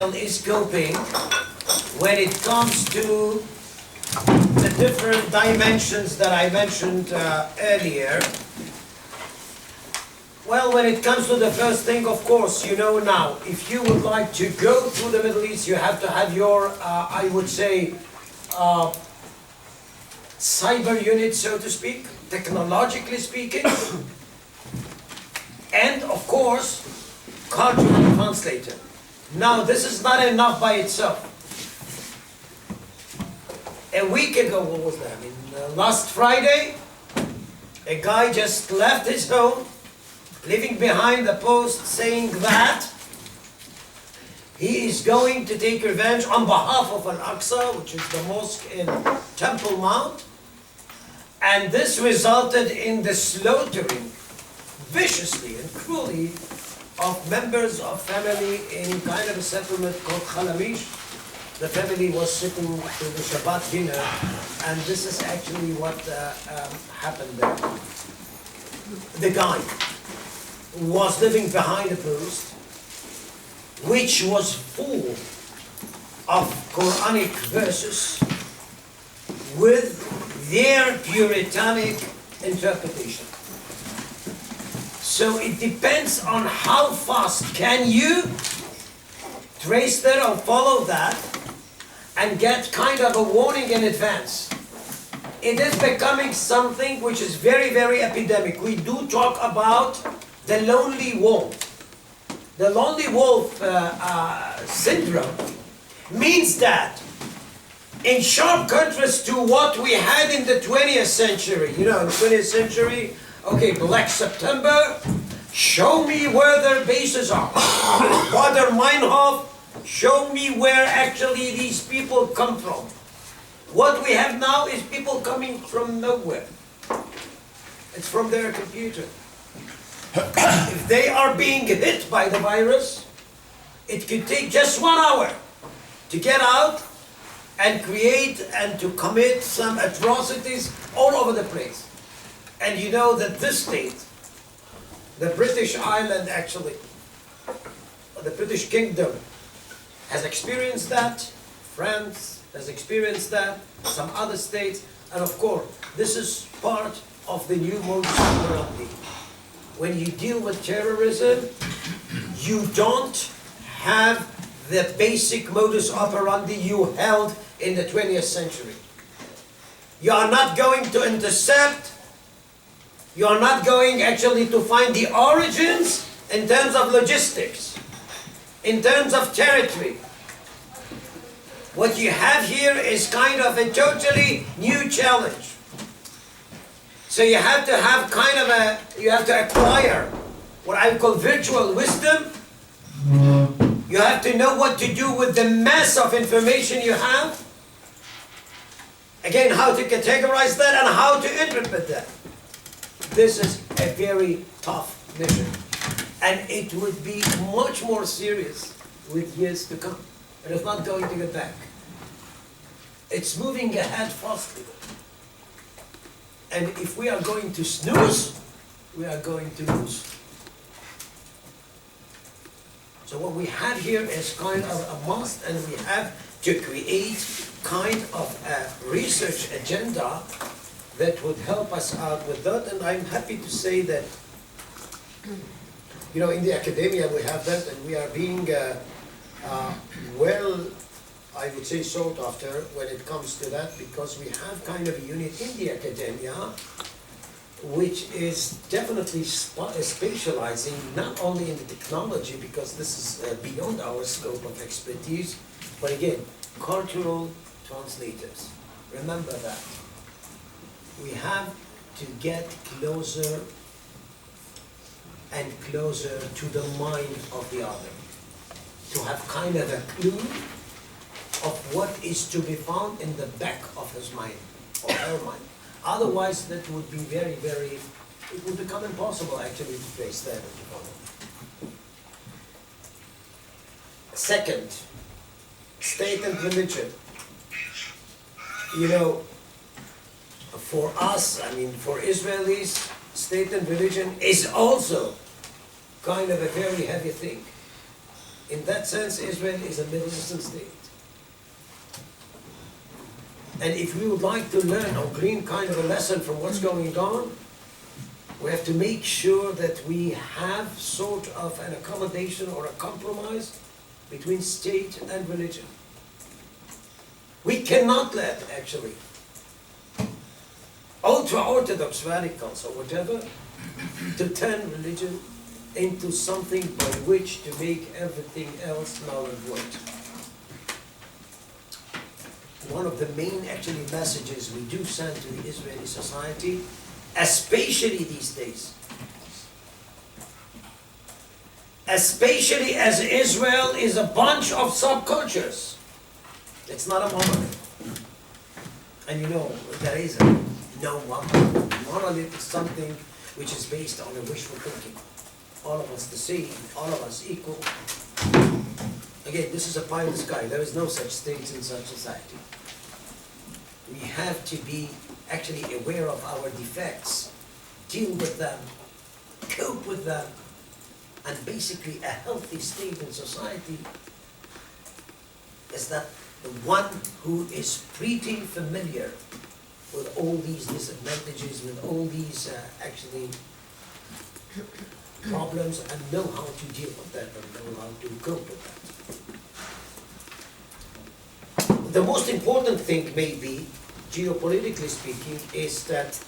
is coping when it comes to the different dimensions that I mentioned earlier. Well, when it comes to the first thing, of course, you know now, if you would like to go through the Middle East, you have to have your, I would say, cyber unit, so to speak, technologically speaking, and of course, cultural translator. Now, this is not enough by itself. A week ago, what was that? Last Friday, a guy just left his home, leaving behind a post saying that he is going to take revenge on behalf of Al-Aqsa, which is the mosque in Temple Mount, and this resulted in the slaughtering, viciously and cruelly, of members of family in kind of a settlement called Khalamish. The family was sitting to the Shabbat dinner, and this is actually what happened there. The guy was living behind a post which was full of Quranic verses with their puritanic interpretation. So it depends on how fast can you trace that or follow that and get kind of a warning in advance. It is becoming something which is very, very epidemic. We do talk about the lonely wolf. The lonely wolf syndrome means that, in sharp contrast to what we had in the 20th century, in the 20th century, okay, Black September, show me where their bases are. Father Meinhof, show me where actually these people come from. What we have now is people coming from nowhere. It's from their computer. If they are being hit by the virus, it could take just 1 hour to get out and create and to commit some atrocities all over the place. And you know that this state, the British Island actually, the British Kingdom, has experienced that, France has experienced that, some other states, and of course, this is part of the new modus operandi. When you deal with terrorism, you don't have the basic modus operandi you held in the 20th century. You are not going to intercept. You are not going actually to find the origins in terms of logistics, in terms of territory. What you have here is kind of a totally new challenge. So you have to have you have to acquire what I call virtual wisdom. You have to know what to do with the mass of information you have. Again, how to categorize that and how to interpret that. This is a very tough mission, and it would be much more serious with years to come. It is not going to get back. It's moving ahead fastly. And if we are going to snooze, we are going to lose. So what we have here is kind of a must, and we have to create kind of a research agenda that would help us out with that. And I'm happy to say that, in the academia we have that, and we are being well, I would say, sought after when it comes to that, because we have kind of a unit in the academia which is definitely specializing not only in the technology, because this is beyond our scope of expertise, but again, cultural translators. Remember that. We have to get closer and closer to the mind of the other, to have kind of a clue of what is to be found in the back of his mind or her mind. Otherwise, that would be very, very, it would become impossible actually to trace that and to follow. Second, state and religion. For us, for Israelis, state and religion is also kind of a very heavy thing. In that sense, Israel is a Middle Eastern state. And if we would like to learn or glean kind of a lesson from what's going on, we have to make sure that we have sort of an accommodation or a compromise between state and religion. We cannot let, actually, ultra-Orthodox radicals or whatever, to turn religion into something by which to make everything else null and void. One of the main, actually, messages we do send to the Israeli society, especially these days, especially as Israel is a bunch of subcultures. It's not a monolith. And you know, there is no monolith. Monolith is something which is based on a wishful thinking. All of us the same, all of us equal. Again, this is a pie in the sky. There is no such things in such society. We have to be actually aware of our defects, deal with them, cope with them, and basically a healthy state in society is that the one who is pretty familiar with all these disadvantages, with all these actually problems, and know how to deal with that and know how to cope with that. The most important thing, maybe, geopolitically speaking, is that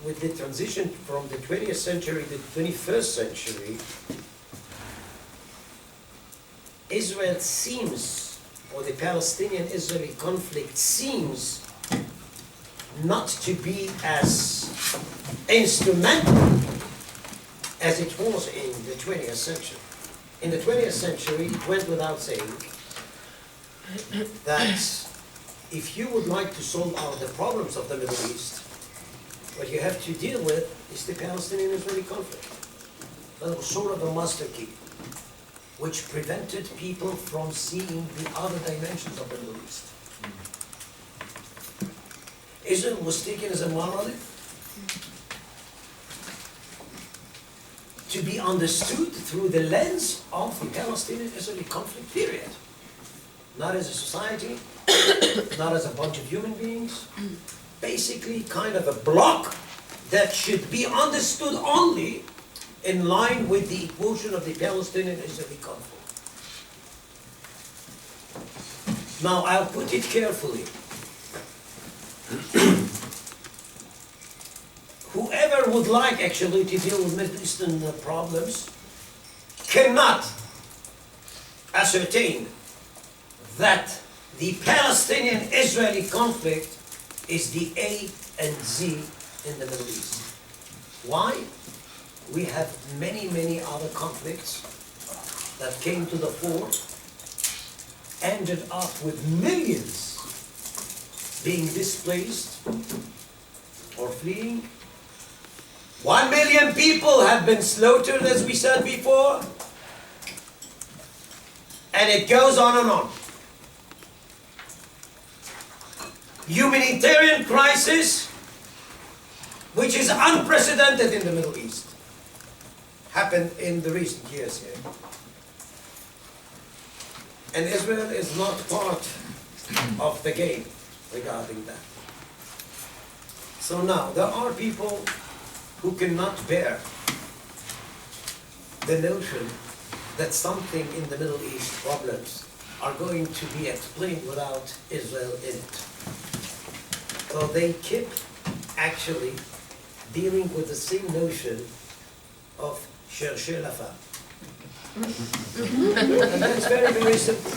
with the transition from the 20th century to the 21st century, Israel seems, or the Palestinian-Israeli conflict seems not to be as instrumental as it was in the 20th century. In the 20th century, it went without saying that if you would like to solve out the problems of the Middle East, what you have to deal with is the Palestinian-Israeli conflict. That was sort of a master key, which prevented people from seeing the other dimensions of the Middle East. Israel was taken as a monolith to be understood through the lens of the Palestinian-Israeli conflict period. Not as a society, not as a bunch of human beings, basically kind of a block that should be understood only in line with the equation of the Palestinian-Israeli conflict. Now, I'll put it carefully. Whoever would like actually to deal with Middle Eastern problems cannot ascertain that the Palestinian-Israeli conflict is the A and Z in the Middle East. Why? We have many, many other conflicts that came to the fore, ended up with millions being displaced or fleeing. 1 million people have been slaughtered, as we said before, and it goes on and on. Humanitarian crisis, which is unprecedented in the Middle East, happened in the recent years here. And Israel is not part of the game regarding that. So now, there are people who cannot bear the notion that something in the Middle East problems are going to be explained without Israel in it. So they keep actually dealing with the same notion of chercher la femme. And that's very, very simple.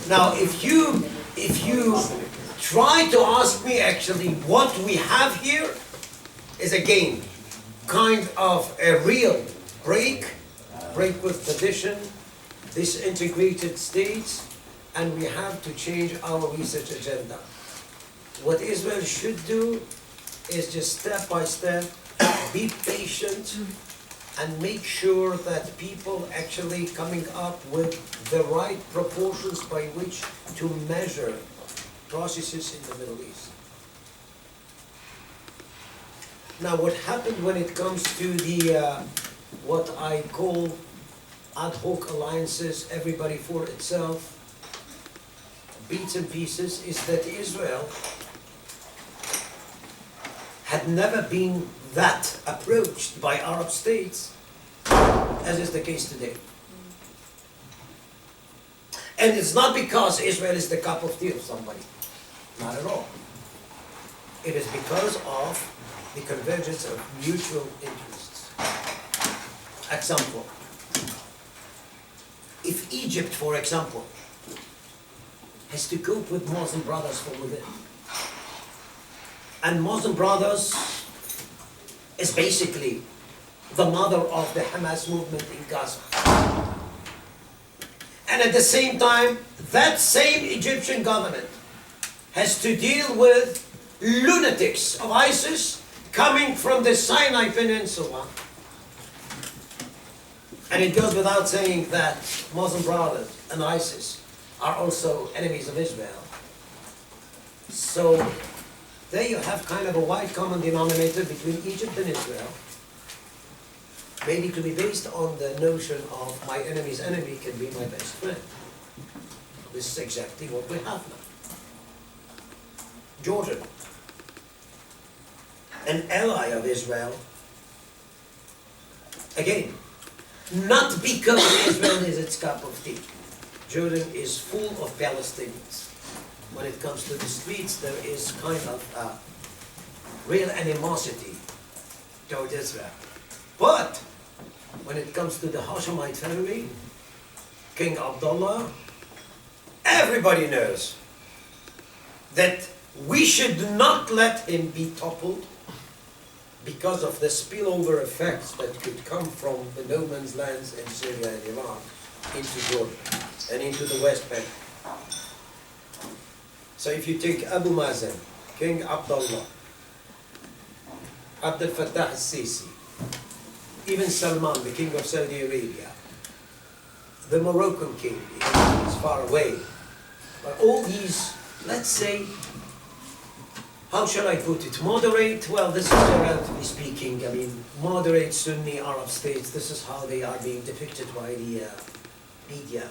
Now, if you try to ask me actually what we have here is again kind of a real break with tradition, disintegrated states, and we have to change our research agenda. What Israel should do is just step by step, be patient, and make sure that people actually coming up with the right proportions by which to measure processes in the Middle East. Now, what happened when it comes to the what I call ad hoc alliances, everybody for itself, bits and pieces, is that Israel had never been that approached by Arab states as is the case today. And it's not because Israel is the cup of tea of somebody. Not at all. It is because of the convergence of mutual interests. Example. If Egypt, for example, has to cope with Muslim brothers from within, and Muslim brothers is basically the mother of the Hamas movement in Gaza. And at the same time, that same Egyptian government has to deal with lunatics of ISIS coming from the Sinai Peninsula. And it goes without saying that Muslim brothers and ISIS are also enemies of Israel. So there you have kind of a wide common denominator between Egypt and Israel, maybe to be based on the notion of my enemy's enemy can be my best friend. This is exactly what we have now. Jordan, an ally of Israel, again, not because Israel is its cup of tea. Jordan is full of Palestinians. When it comes to the streets, there is kind of a real animosity toward Israel. But when it comes to the Hashemite family, King Abdullah, everybody knows that we should not let him be toppled because of the spillover effects that could come from the no man's lands in Syria and Iran into Jordan and into the West Bank. So if you take Abu Mazen, King Abdullah, Abdel Fattah al-Sisi, even Salman, the king of Saudi Arabia, the Moroccan king, is far away. But all these, let's say, how shall I put it, moderate, well, this is relatively speaking, I mean, moderate Sunni Arab states, this is how they are being depicted by the media.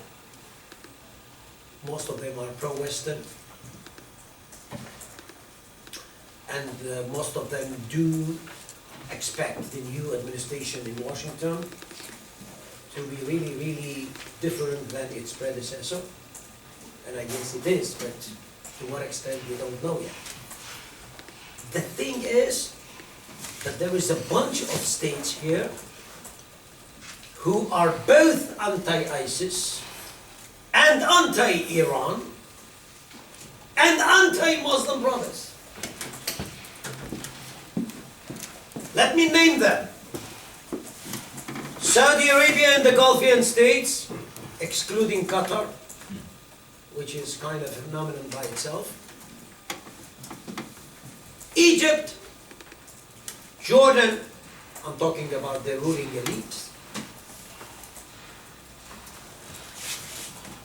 Most of them are pro-Western, and most of them do expect the new administration in Washington to be really, really different than its predecessor. And I guess it is, but to what extent we don't know yet. The thing is that there is a bunch of states here who are both anti-ISIS and anti-Iran and anti-Muslim brothers. Let me name them. Saudi Arabia and the Gulfian states, excluding Qatar, which is kind of a phenomenon by itself. Egypt, Jordan, I'm talking about the ruling elites.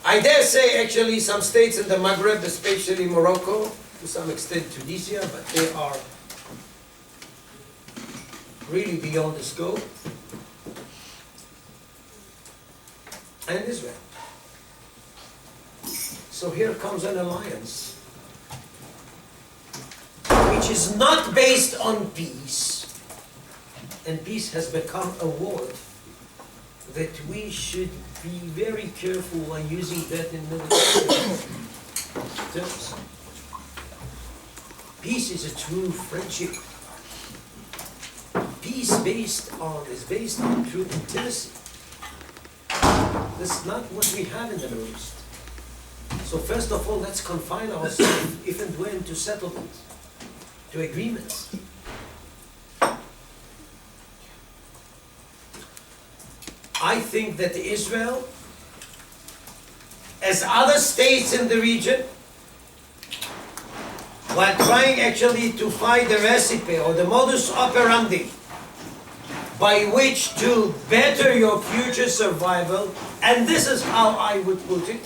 I dare say actually some states in the Maghreb, especially Morocco, to some extent Tunisia, but they are really beyond the scope. And Israel. So here comes an alliance which is not based on peace, and peace has become a word that we should be very careful when using that in military terms. Peace is a true friendship. Peace is based on true intimacy. That's not what we have in the Middle East. So first of all, let's confine ourselves, if and when, to settlements, to agreements. I think that Israel, as other states in the region, while trying actually to find the recipe or the modus operandi by which to better your future survival, and this is how I would put it,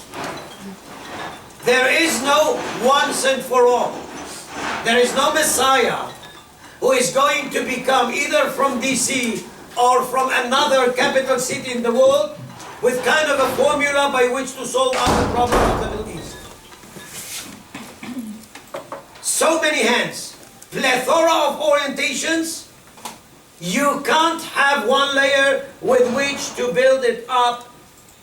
there is no once and for all. There is no Messiah who is going to become either from DC or from another capital city in the world with kind of a formula by which to solve out the problem of the Middle East. So many hands, plethora of orientations. You can't have one layer with which to build it up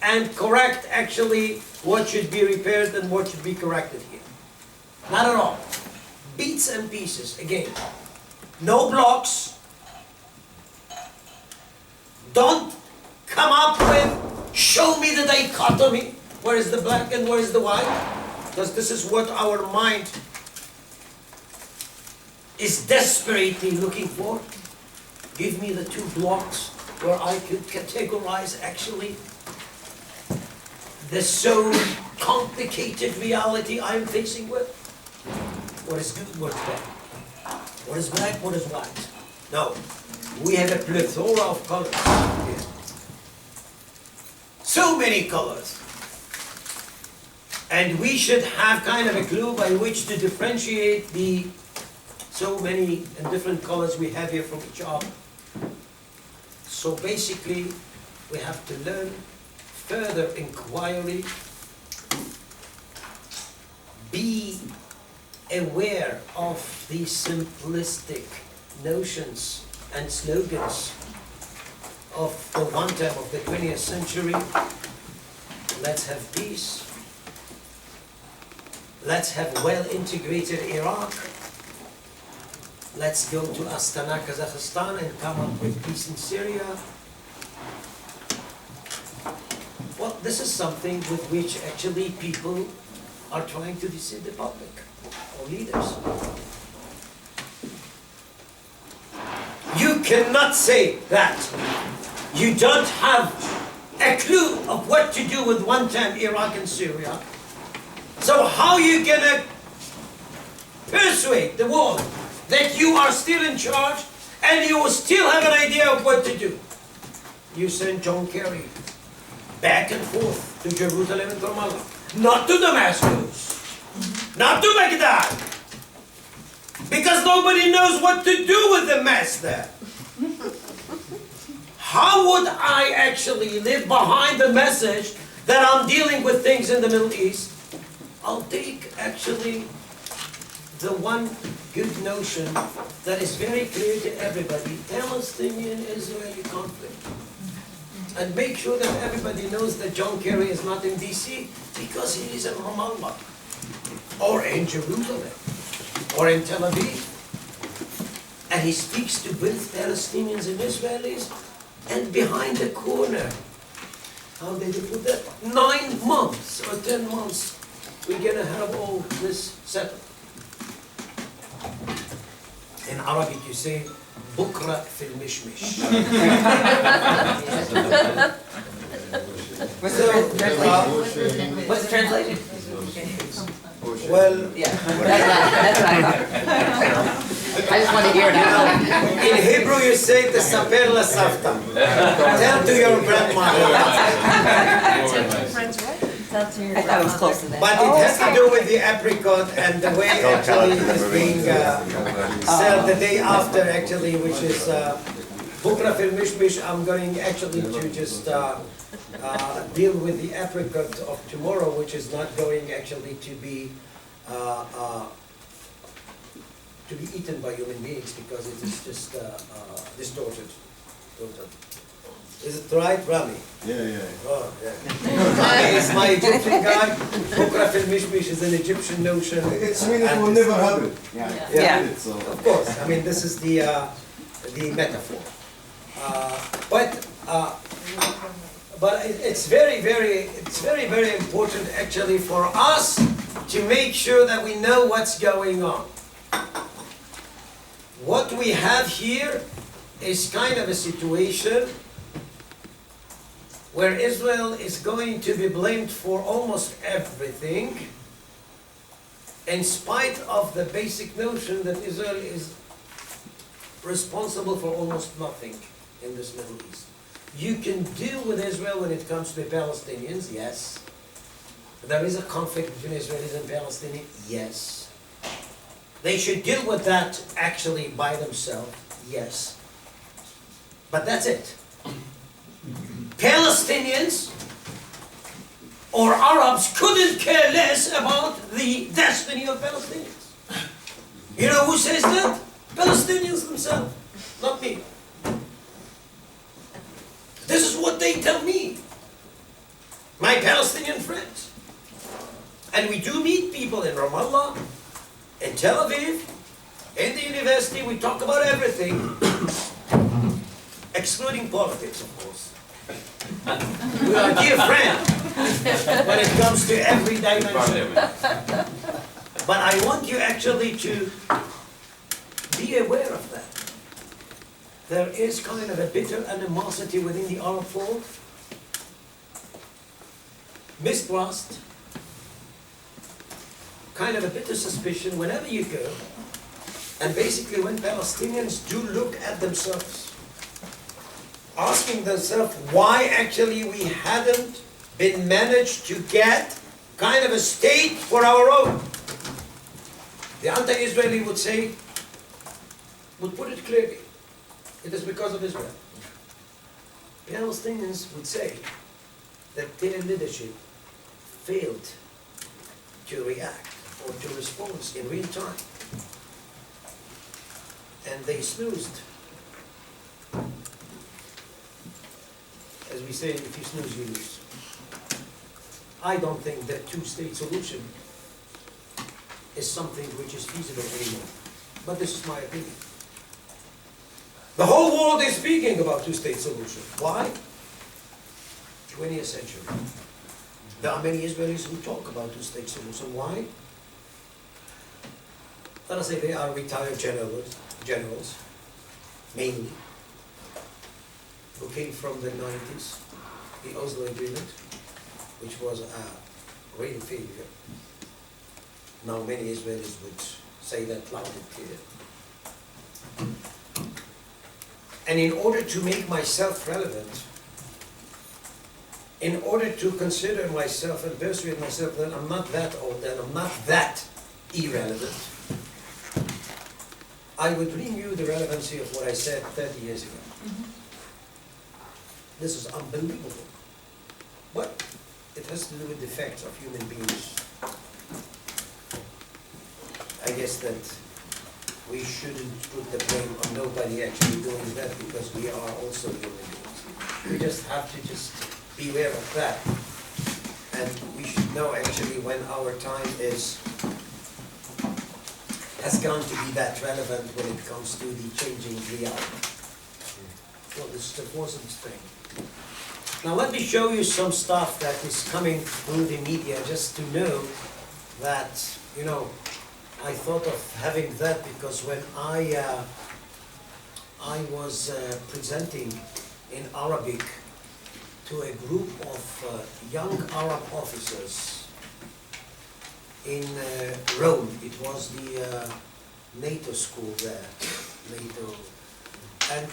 and correct actually what should be repaired and what should be corrected here. Not at all. Bits and pieces, again. No blocks. Don't come up with, show me the dichotomy. Where is the black and where is the white? Because this is what our mind is desperately looking for. Give me the two blocks where I could categorize actually the so complicated reality I'm facing with. What is good, what is bad? What is black, what is white? No, we have a plethora of colors here. So many colors. And we should have kind of a clue by which to differentiate the so many and different colors we have here from each other. So basically, we have to learn further inquiry, be aware of these simplistic notions and slogans of the one time of the 20th century. Let's have peace. Let's have well-integrated Iraq. Let's go to Astana, Kazakhstan, and come up with peace in Syria. Well, this is something with which actually people are trying to deceive the public or leaders. You cannot say that you don't have a clue of what to do with one-time Iraq and Syria. So how are you gonna persuade the world that you are still in charge and you still have an idea of what to do? You send John Kerry back and forth to Jerusalem and Ramallah, not to Damascus, not to Baghdad, because nobody knows what to do with the mess there. How would I actually live behind the message that I'm dealing with things in the Middle East? I'll take actually the one good notion that is very clear to everybody, Palestinian-Israeli conflict. And make sure that everybody knows that John Kerry is not in DC because he is in Ramallah, or in Jerusalem, or in Tel Aviv. And he speaks to both Palestinians and Israelis, and behind the corner, how did he put that? 9 months or 10 months, we're gonna have all this settled. In Arabic you say, بكرة في المشمش. What's the translation? Well, Yeah, that's what I thought. I just want to hear it out. in Hebrew you say תספר לסבתא. Tell to your grandmother. I thought it was close to that. But it has to do with the apricot and the way actually it is being served the day after actually, which is Bukra fil Mishmish. I'm going actually to just deal with the apricot of tomorrow, which is not going actually to be eaten by human beings because it is just distorted. Is it right, Rabi? Yeah. Oh, yeah. Rabi is my Egyptian guy. Bukra fil Mishmish is an Egyptian notion. It's mean it will never happen. Yeah. Of course. I mean, this is the metaphor. But it's very important actually for us to make sure that we know what's going on. What we have here is kind of a situation where Israel is going to be blamed for almost everything, in spite of the basic notion that Israel is responsible for almost nothing in this Middle East. You can deal with Israel when it comes to the Palestinians, yes. There is a conflict between Israelis and Palestinians, yes. They should deal with that actually by themselves, yes. But that's it. Palestinians or Arabs couldn't care less about the destiny of Palestinians. You know who says that? Palestinians themselves, not me. This is what they tell me, my Palestinian friends. And we do meet people in Ramallah, in Tel Aviv, in the university. We talk about everything, excluding politics, of course. We are dear friends when it comes to every dimension. But I want you actually to be aware of that. There is kind of a bitter animosity within the Arab fold, mistrust, kind of a bitter suspicion whenever you go. And basically when Palestinians do look at themselves, asking themselves why actually we hadn't been managed to get kind of a state for our own. The anti-Israeli would say, would put it clearly, it is because of Israel. Palestinians would say that their leadership failed to react or to respond in real time. And they snoozed. As we say, if you snooze, you lose. I don't think that two-state solution is something which is feasible anymore. But this is my opinion. The whole world is speaking about two-state solution. Why? 20th century. There are many Israelis who talk about two-state solution. Why? Let us say they are retired generals, mainly, who came from the 90s, the Oslo Agreement, which was a real failure. Now many Israelis would say that loud and clear. And in order to make myself relevant, in order to consider myself and persuade myself that I'm not that old and I'm not that irrelevant, I would renew the relevancy of what I said 30 years ago. This is unbelievable. But it has to do with the facts of human beings. I guess that we shouldn't put the blame on nobody actually doing that, because we are also human beings. We just have to just be aware of that. And we should know actually when our time has gone to be that relevant when it comes to the changing reality. Well, this is the important thing. Now let me show you some stuff that is coming through the media, just to know that, you know, I thought of having that because when I was presenting in Arabic to a group of young Arab officers in Rome. It was the NATO school there, NATO. And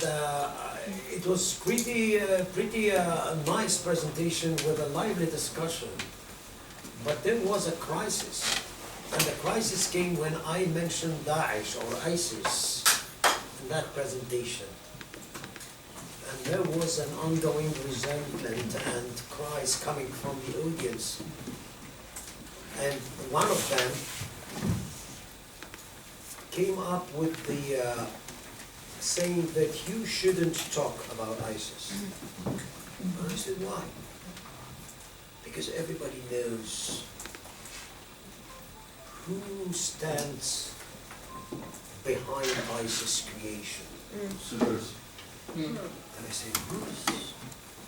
it was pretty nice presentation with a lively discussion. But there was a crisis. And the crisis came when I mentioned Daesh or ISIS in that presentation. And there was an ongoing resentment and cries coming from the audience. And one of them came up with the saying that you shouldn't talk about ISIS. And I said, why? Because everybody knows who stands behind ISIS creation. And I said, who is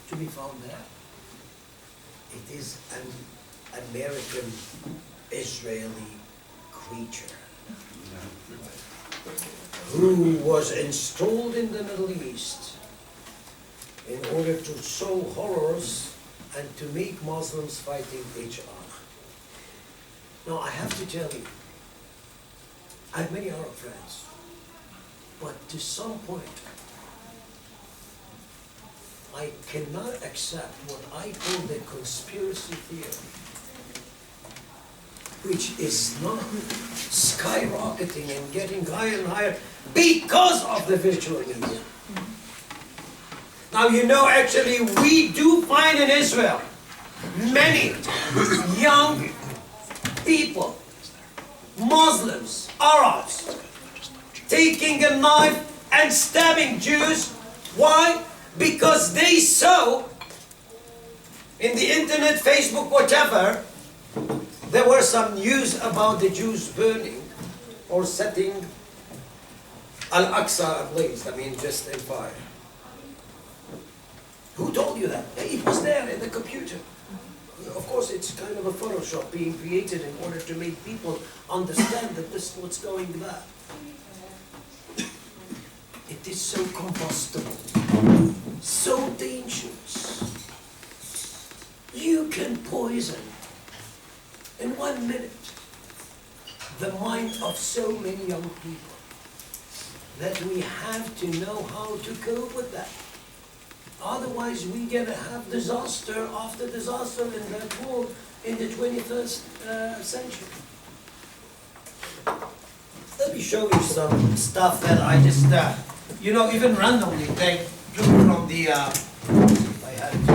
to be found there? It is an American Israeli creature who was installed in the Middle East in order to sow horrors and to make Muslims fighting each other. Now I have to tell you, I have many Arab friends, but to some point, I cannot accept what I call the conspiracy theory, which is not skyrocketing and getting higher and higher because of the virtual media. Now you know, actually we do find in Israel many young people, Muslims, Arabs, taking a knife and stabbing Jews. Why? Because they saw in the internet, Facebook, whatever, there were some news about the Jews burning or setting Al-Aqsa ablaze, I mean just in fire. Who told you that? It was there in the computer. Of course, it's kind of a Photoshop being created in order to make people understand that this is what's going bad. It is so combustible, so dangerous. You can poison in 1 minute the mind of so many young people that we have to know how to cope with that. Otherwise, we're going to have disaster after disaster in that world in the 21st century. Let me show you some stuff that I just, even randomly take from the, if I had it.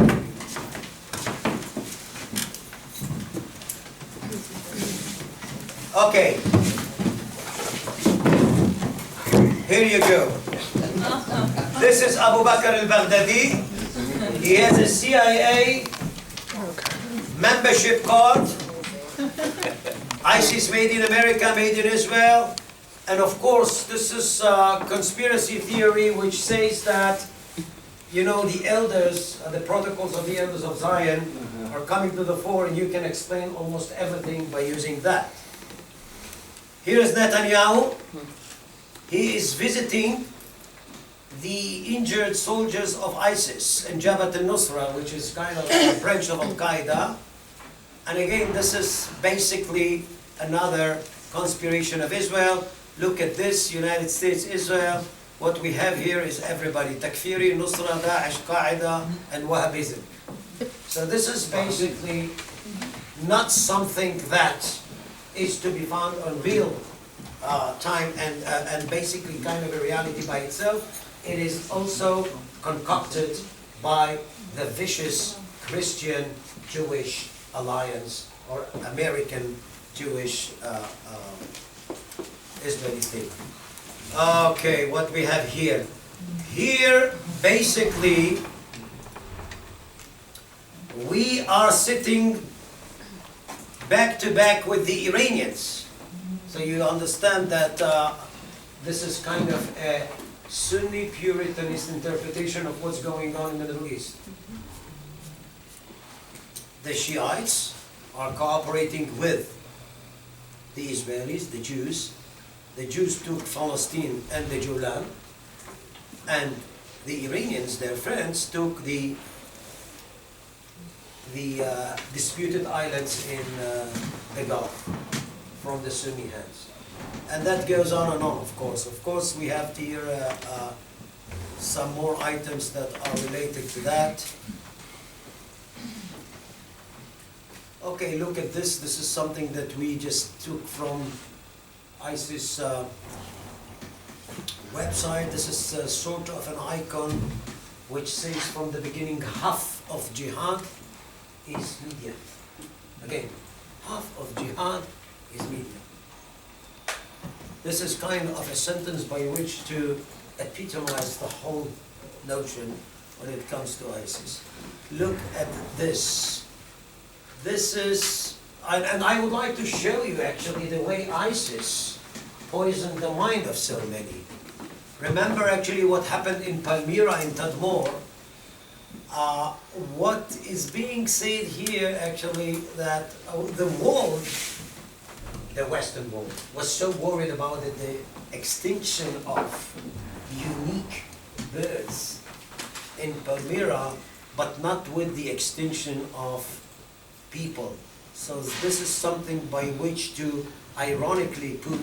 Okay. Here you go. This is Abu Bakr al-Baghdadi. He has a CIA membership card. ISIS made in America, made in Israel. And of course, this is a conspiracy theory which says that, the elders, the protocols of the elders of Zion are coming to the fore, and you can explain almost everything by using that. Here is Netanyahu. He is visiting the injured soldiers of ISIS in Jabhat al-Nusra, which is kind of a branch of Al-Qaeda. And again, this is basically another conspiration of Israel. Look at this, United States, Israel. What we have here is everybody, Takfiri, Nusra, Daesh, Qaeda, and Wahhabism. So this is basically not something that is to be found on real time and basically kind of a reality by itself. It is also concocted by the vicious Christian-Jewish alliance or American Jewish Israeli state. Okay, what we have here. Here, basically, we are sitting back to back with the Iranians. So you understand that this is kind of a Sunni Puritanist interpretation of what's going on in the Middle East. The Shiites are cooperating with the Israelis, the Jews. The Jews took Palestine and the Julan, and the Iranians, their friends, took the disputed islands in the Gulf from the Sunni hands. And that goes on and on, of course. Of course, we have here some more items that are related to that. Okay, look at this. This is something that we just took from ISIS website. This is sort of an icon which says from the beginning, half of jihad is media. Again, half of jihad is media. This is kind of a sentence by which to epitomize the whole notion when it comes to ISIS. Look at this. This is, and I would like to show you actually the way ISIS poisoned the mind of so many. Remember actually what happened in Palmyra in Tadmor. What is being said here actually that the world, the Western world, was so worried about the extinction of unique birds in Palmyra, but not with the extinction of people. So this is something by which to ironically put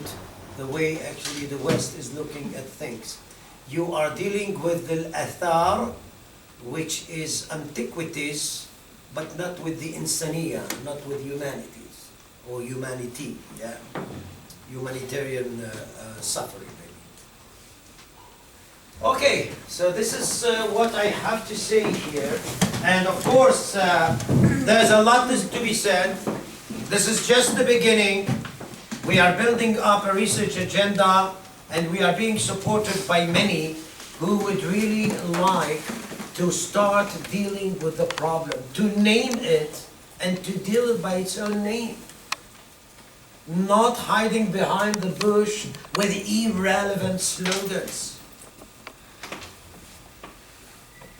the way actually the West is looking at things. You are dealing with the athar, which is antiquities, but not with the insaniya, not with humanities, or humanity, yeah? Humanitarian suffering, maybe. Okay, so this is what I have to say here. And of course, there's a lot to be said. This is just the beginning. We are building up a research agenda, and we are being supported by many who would really like to start dealing with the problem, to name it, and to deal it by its own name. Not hiding behind the bush with irrelevant slogans,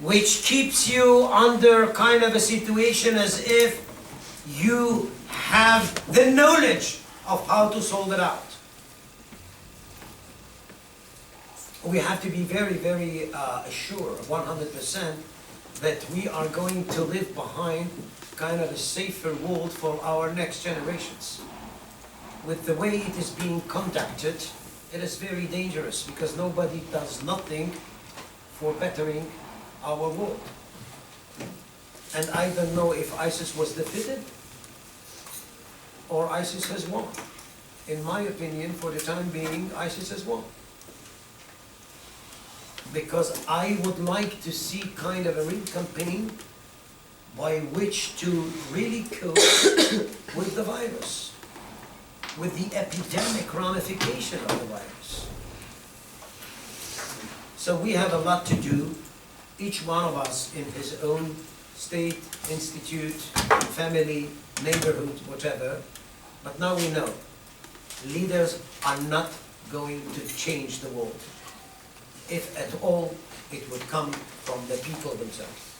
which keeps you under kind of a situation as if you have the knowledge of how to solve it out. We have to be very, very sure, 100%, that we are going to leave behind kind of a safer world for our next generations. With the way it is being conducted, it is very dangerous because nobody does nothing for bettering our world. And I don't know if ISIS was defeated or ISIS has won. In my opinion, for the time being, ISIS has won. Because I would like to see kind of a real campaign by which to really cope with the virus, with the epidemic ramification of the virus. So we have a lot to do, each one of us in his own state, institute, family, neighborhood, whatever. But now we know, leaders are not going to change the world. If at all, it would come from the people themselves.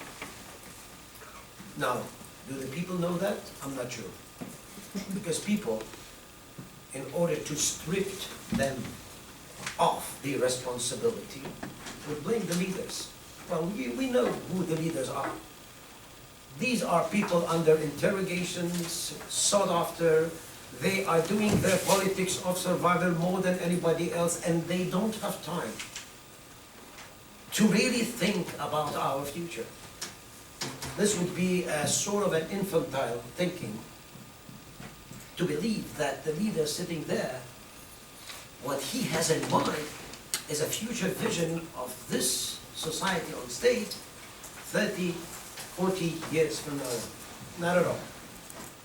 Now, do the people know that? I'm not sure. Because people, in order to strip them of the responsibility, would blame the leaders. Well, we know who the leaders are. These are people under interrogations, sought after. They are doing their politics of survival more than anybody else, and they don't have time to really think about our future. This would be a sort of an infantile thinking to believe that the leader sitting there, what he has in mind is a future vision of this society on state 30, 40 years from now. Not at all.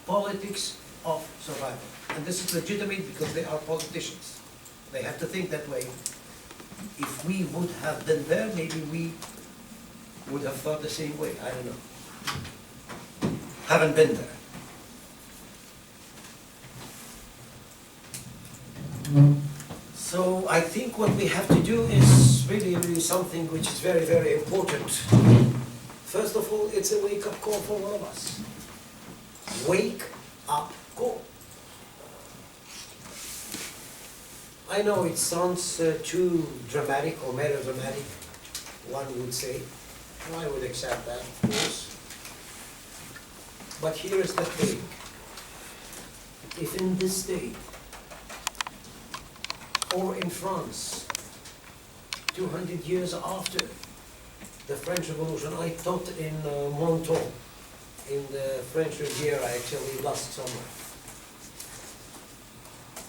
Politics of survival. And this is legitimate because they are politicians. They have to think that way. If we would have been there, maybe we would have thought the same way. I don't know. Haven't been there. So I think what we have to do is really, really something which is very, very important. First of all, it's a wake-up call for all of us. Wake up call. I know it sounds too dramatic or melodramatic, one would say. I would accept that, of course. But here is the thing. If in this state, or in France, 200 years after the French Revolution, I taught in Menton, in the French Riviera, actually last summer.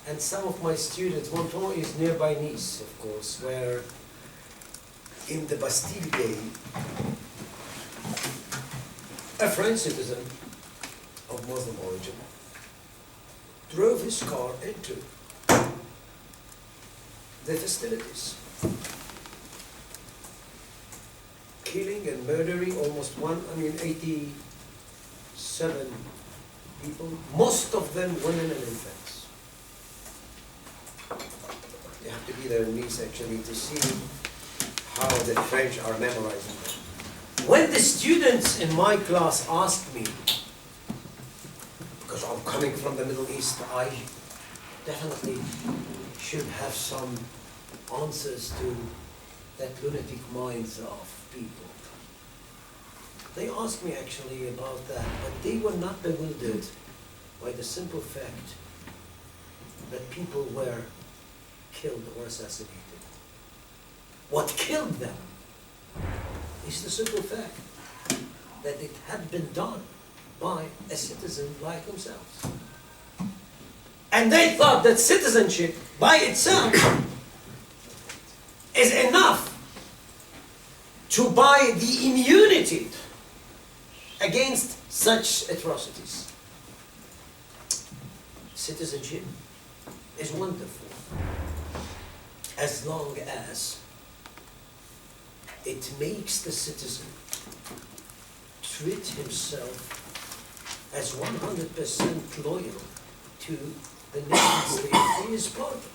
And some of my students, Menton is nearby Nice, of course, where in the Bastille Day, a French citizen of Muslim origin drove his car into the festivities, killing and murdering almost 87 people, most of them women and infants. You have to be there in Nice actually to see how the French are memorizing them. When the students in my class asked me, because I'm coming from the Middle East, I definitely should have some answers to that lunatic minds of people. They asked me actually about that, but they were not bewildered by the simple fact that people were killed or assassinated. What killed them is the simple fact that it had been done by a citizen like themselves. And they thought that citizenship by itself is enough to buy the immunity against such atrocities. Citizenship is wonderful as long as it makes the citizen treat himself as 100% loyal to the nation state he is part of.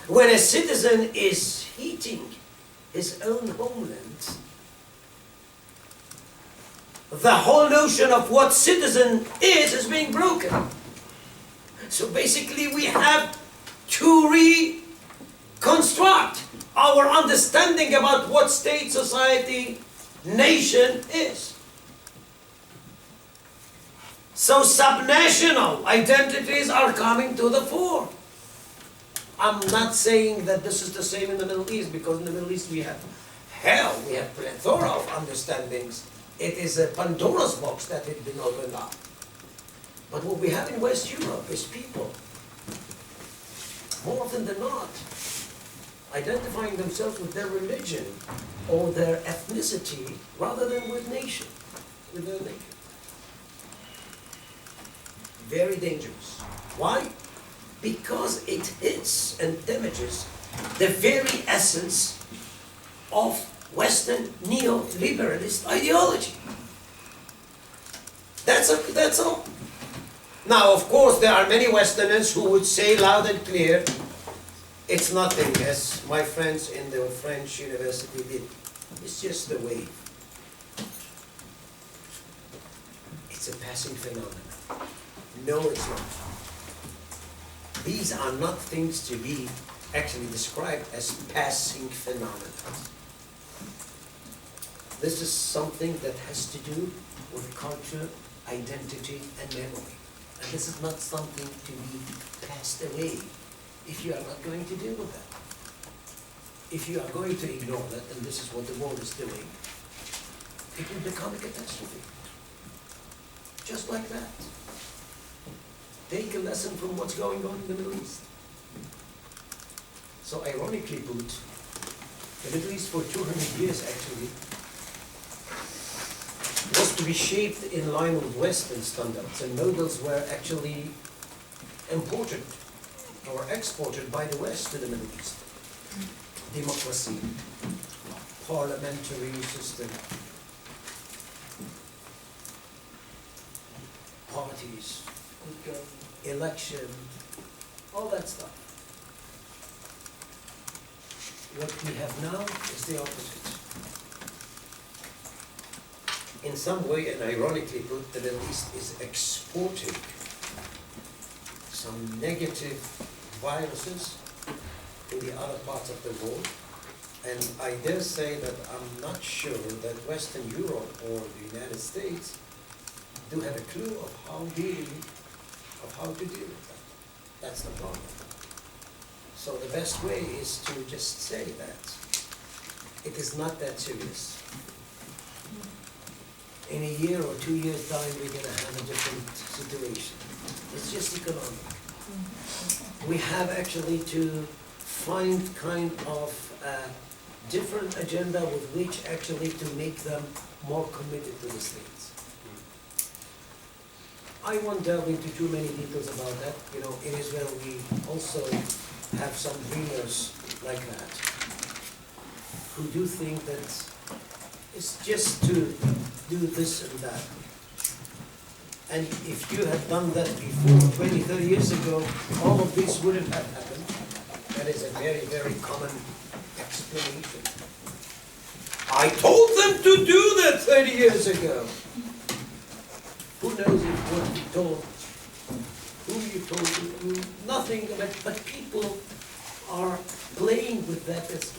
When a citizen is heating his own homeland, the whole notion of what citizen is being broken. So basically we have to reconstruct our understanding about what state, society, nation is. So subnational identities are coming to the fore. I'm not saying that this is the same in the Middle East, because in the Middle East we have plethora of understandings. It is a Pandora's box that has been opened up. But what we have in West Europe is people, more often than not, identifying themselves with their religion or their ethnicity rather than with nation, with their nation. Very dangerous. Why? Because it hits and damages the very essence of Western neoliberalist ideology. That's all. Now, of course, there are many Westerners who would say loud and clear, it's nothing, as my friends in the French university did. It's just a wave. It's a passing phenomenon. No, it's not. These are not things to be actually described as passing phenomena. This is something that has to do with culture, identity, and memory. And this is not something to be passed away if you are not going to deal with that. If you are going to ignore that, and this is what the world is doing, it will become a catastrophe. Just like that. Take a lesson from what's going on in the Middle East. So ironically put, the Middle East for 200 years actually was to be shaped in line with Western standards, and models were actually imported or exported by the West to the Middle East. Democracy, parliamentary system, parties, election, all that stuff. What we have now is the opposite. In some way, and ironically put, the Middle East is exporting some negative viruses to the other parts of the world. And I dare say that I'm not sure that Western Europe or the United States do have a clue of how to deal with that. That's the problem. So the best way is to just say that it is not that serious. In a year or 2 years' time, we're going to have a different situation. It's just economic. We have actually to find kind of a different agenda with which actually to make them more committed to the states. I won't delve into too many details about that. You know, in Israel we also have some dreamers like that who do think that it's just to do this and that. And if you had done that before 20, 30 years ago, all of this wouldn't have happened. That is a very, very common explanation. I told them to do that 30 years ago. Who knows if what you told, who you told, nothing, but people are playing with that as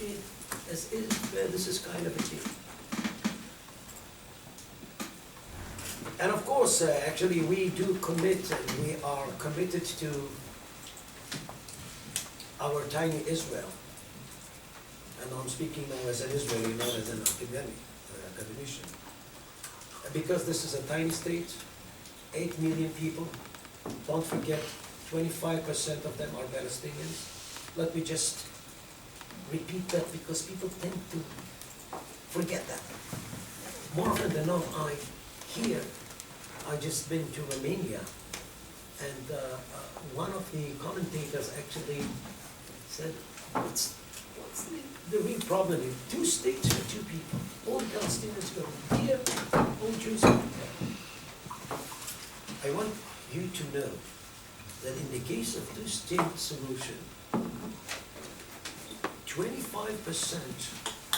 if this is kind of a game. And of course, actually, we do commit, and we are committed to our tiny Israel. And I'm speaking now as an Israeli, not as an academician. Because this is a tiny state, 8 million people. Don't forget, 25% of them are Palestinians. Let me just repeat that because people tend to forget that. more often than not, I just been to Romania, and one of the commentators actually said, what's the real problem is 2 states for 2 people. All Palestinians go here, all Jews go there. I want you to know that in the case of 2-state solution, 25%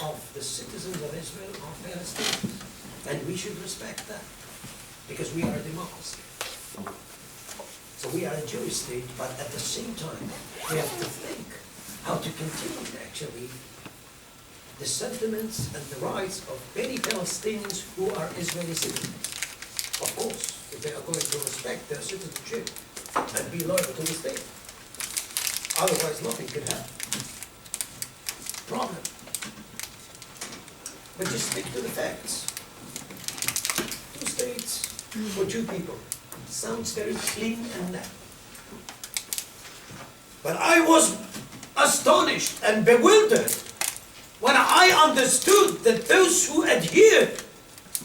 of the citizens of Israel are Palestinians, and we should respect that, because we are a democracy. So we are a Jewish state, but at the same time, we have to think how to continue actually the sentiments and the rights of many Palestinians who are Israeli citizens. Of course, if they are going to respect their citizenship and be loyal to the state. Otherwise, nothing could happen. Problem. But just stick to the facts. 2 states for 2 people. Sounds very clean and net. But I was astonished and bewildered when I understood that those who adhere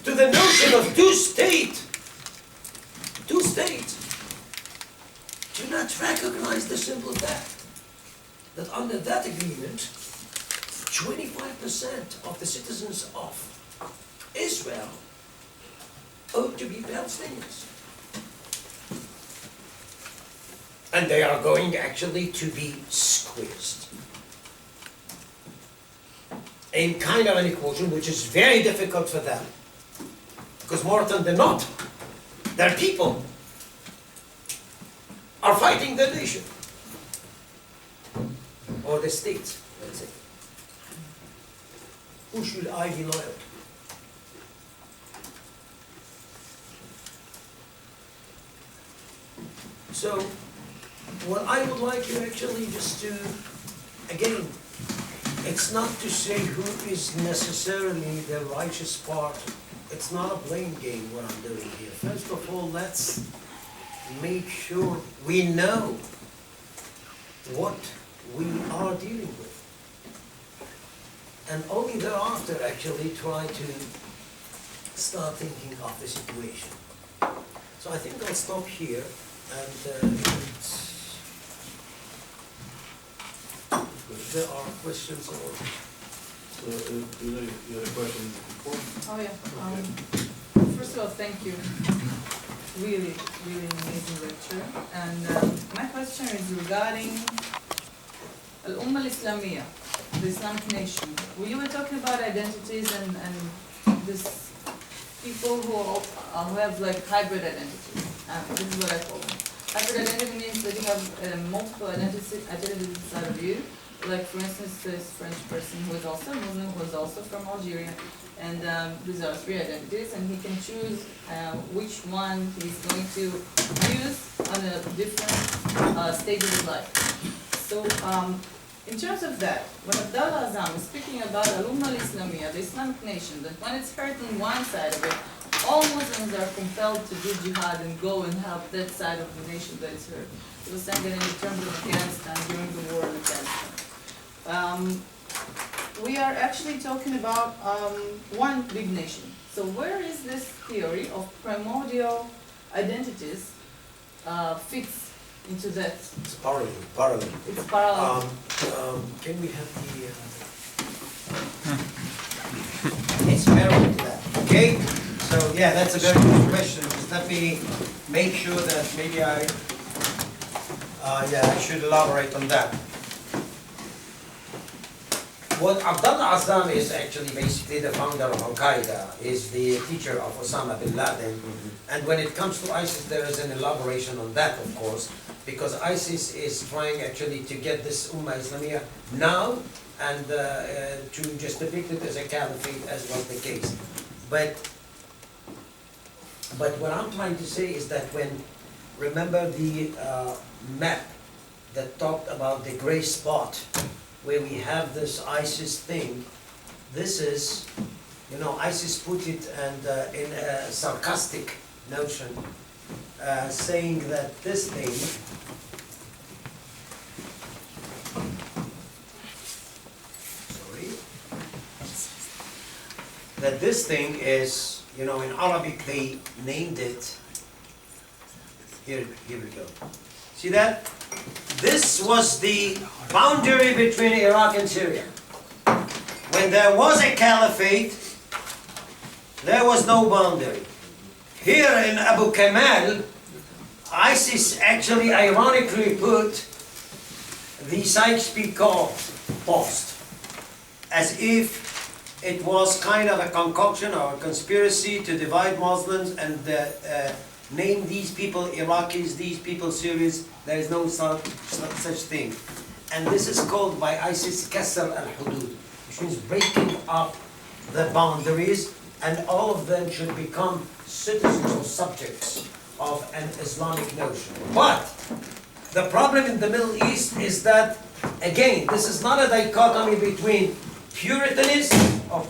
to the notion of 2 states, do not recognize the simple fact that under that agreement, 25% of the citizens of Israel ought to be Palestinians. And they are going actually to be squeezed. In kind of an equation which is very difficult for them. Because more often than not, their people are fighting the nation. Or the state, let's say. Who should I be loyal to? So, what I would like you actually just to, again, it's not to say who is necessarily the righteous part. It's not a blame game what I'm doing here. First of all, let's make sure we know what we are dealing with. And only thereafter actually try to start thinking of the situation. So I think I'll stop here, and if there are questions or... So, you had a question before? Oh yeah. First of all, thank you. Really, really amazing lecture. And my question is regarding Al-Ummah al-Islamiyya, the Islamic nation. We were talking about identities and this people who have like hybrid identities. This is what I call them. Hybrid identity means that you have multiple identities inside of you. Like for instance, this French person who is also Muslim, who is also from Algeria, and these are 3 identities, and he can choose which one he's going to use on a different stage of his life. So in terms of that, when Abdullah Azam is speaking about Al-Ummah al-Islamiyya, the Islamic nation, that when it's hurt on one side of it, all Muslims are compelled to do jihad and go and help that side of the nation that is hurt. He was saying that in terms of Afghanistan, during the war in Afghanistan. We are actually talking about one big nation. So where is this theory of primordial identities fits into that? It's parallel. It's parallel. Can we have the... It's parallel to that, okay? So yeah, that's a very good question. Just let me make sure that maybe I should elaborate on that. What Abdullah Azam is actually basically the founder of Al-Qaeda, is the teacher of Osama bin Laden. And when it comes to ISIS, there is an elaboration on that, of course, because ISIS is trying actually to get this Ummah Islamiyya now and to just depict it as a caliphate, as was the case. But what I'm trying to say is that remember the map that talked about the gray spot, where we have this ISIS thing, this is, ISIS put it in a sarcastic notion, saying that this thing, that this thing is, you know, in Arabic they named it, here we go. See that? This was the boundary between Iraq and Syria. When there was a caliphate, there was no boundary. Here in Abu Kamal, ISIS actually ironically put the Sykes-Picot post as if it was kind of a concoction or a conspiracy to divide Muslims and name these people Iraqis, these people Syrians. There is no such thing. And this is called by ISIS Kasr al-Hudud, which means breaking up the boundaries, and all of them should become citizens or subjects of an Islamic notion. But the problem in the Middle East is that, again, this is not a dichotomy between Puritanism or...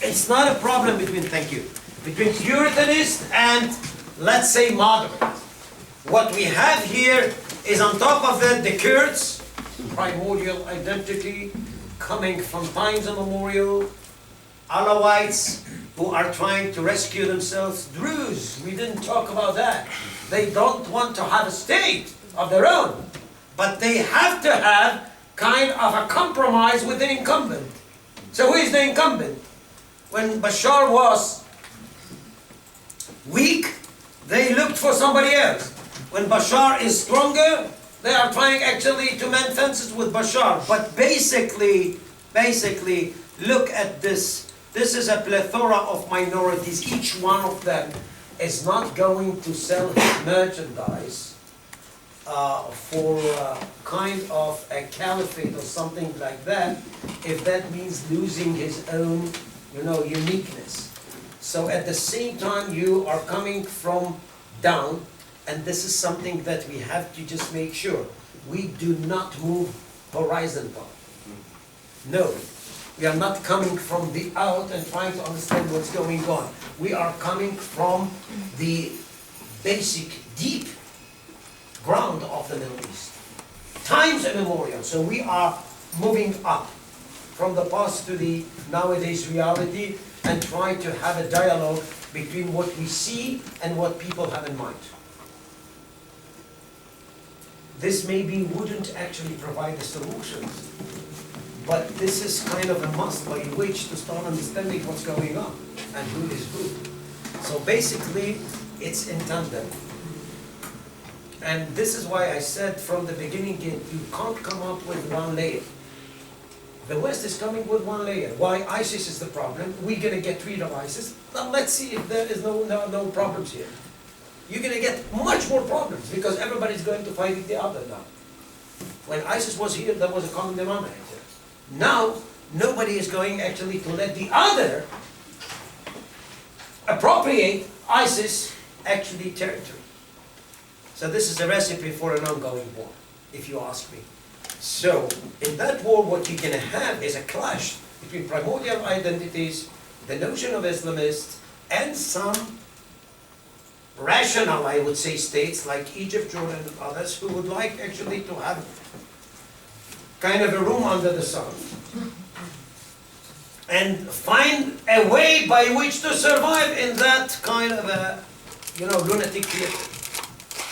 It's not a problem between, thank you, between Puritanist and, let's say, moderate. What we have here is on top of that the Kurds, primordial identity, coming from times immemorial, Alawites, who are trying to rescue themselves, Druze, we didn't talk about that. They don't want to have a state of their own, but they have to have kind of a compromise with the incumbent. So who is the incumbent? When Bashar was weak, they looked for somebody else. When Bashar is stronger, they are trying actually to mend fences with Bashar. But basically, look at this. This is a plethora of minorities. Each one of them is not going to sell his merchandise for kind of a caliphate or something like that, if that means losing his own, you know, uniqueness. So at the same time, you are coming from down, and this is something that we have to just make sure. We do not move horizontal. No. We are not coming from the out and trying to understand what's going on. We are coming from the basic, deep ground of the Middle East. Times immemorial. So we are moving up from the past to the nowadays reality and trying to have a dialogue between what we see and what people have in mind. This maybe wouldn't actually provide the solutions, but this is kind of a must by which to start understanding what's going on and who is who. So basically, it's in tandem. And this is why I said from the beginning, you can't come up with one layer. The West is coming with one layer. Why ISIS is the problem? We're going to get rid of ISIS. Now let's see if there is no problems here. You're going to get much more problems because everybody's going to fight the other now. When ISIS was here, there was a common denominator. Now, nobody is going actually to let the other appropriate ISIS actually territory. So this is a recipe for an ongoing war, if you ask me. So, in that war, what you're going to have is a clash between primordial identities, the notion of Islamists, and some rational, I would say, states like Egypt, Jordan, and others who would like actually to have kind of a room under the sun and find a way by which to survive in that kind of a, you know, lunatic theater.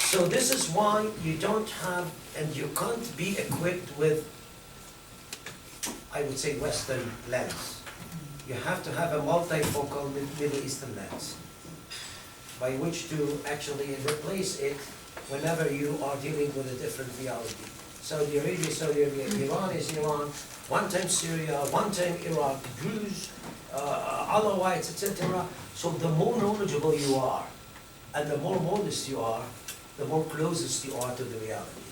So this is why you don't have, and you can't be equipped with, I would say, Western lens. You have to have a multifocal Middle Eastern lens by which to actually replace it whenever you are dealing with a different reality. Saudi Arabia, Iran is Iran, one time Syria, one time Iraq, Druze, Alawites, etc. So the more knowledgeable you are, and the more modest you are, the more closest you are to the reality.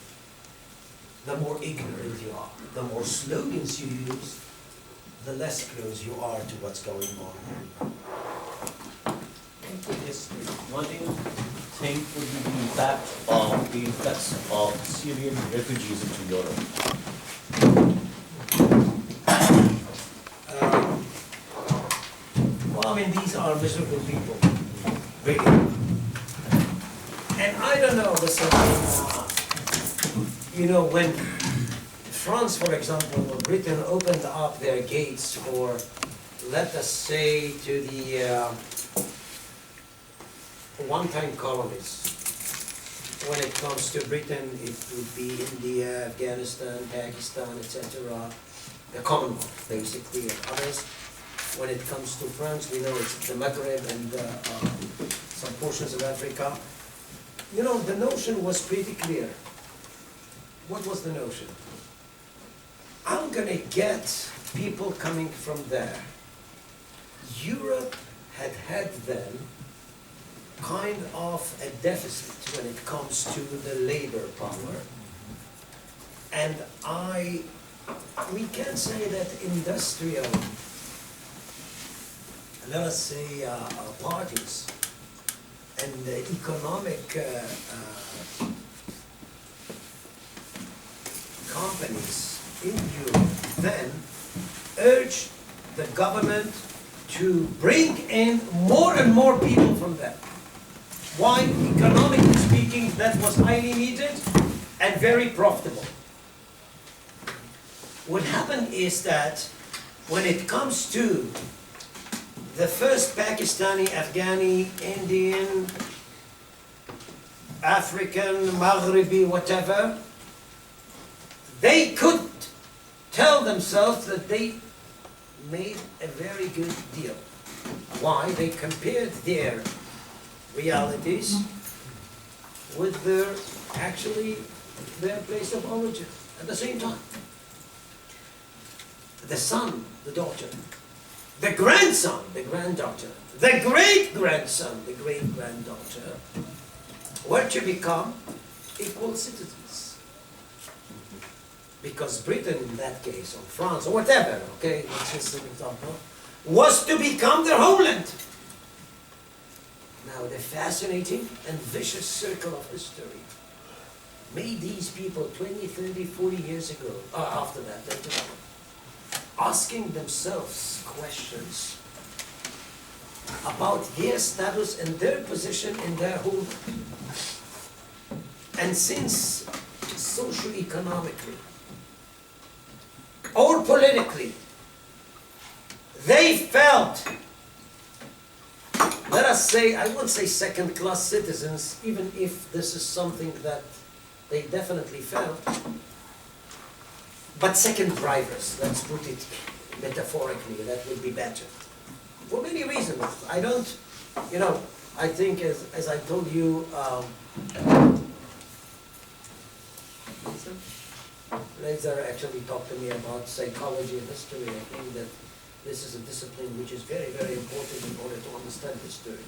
The more ignorant you are, the more slogans you use, the less close you are to what's going on. Yes, what do you think would be the impact of the influx of Syrian refugees into Europe? Well, I mean, these are miserable people, really. And I don't know, listen, you know, when France, for example, or Britain opened up their gates for let us say, to the one-time colonies. When it comes to Britain, it would be India, Afghanistan, Pakistan, etc. The Commonwealth, basically, and others. When it comes to France, we know it's the Maghreb and some portions of Africa. You know, the notion was pretty clear. What was the notion? I'm gonna get people coming from there. Europe had then kind of a deficit when it comes to the labor power. And we can say that industrial, let us say, parties and economic companies in Europe then urged the government to bring in more and more people from them. Why? Economically speaking, that was highly needed and very profitable. What happened is that when it comes to the first Pakistani, Afghani, Indian, African, Maghribi, whatever, they could tell themselves that they made a very good deal. Why? They compared their realities with their place of origin at the same time. The son, the daughter, the grandson, the granddaughter, the great-grandson, the great-granddaughter were to become equal citizens. Because Britain, in that case, or France, or whatever, okay, that's just an example, was to become their homeland. Now, the fascinating and vicious circle of history made these people 20, 30, 40 years ago, after that, later on, asking themselves questions about their status and their position in their homeland. And since socio-economically or politically, they felt, let us say, I won't say second-class citizens, even if this is something that they definitely felt, but second drivers, let's put it metaphorically, that would be better. For many reasons. I don't, you know, I think as I told you, Laser actually talked to me about psychology and history. I think that this is a discipline which is very, very important in order to understand history.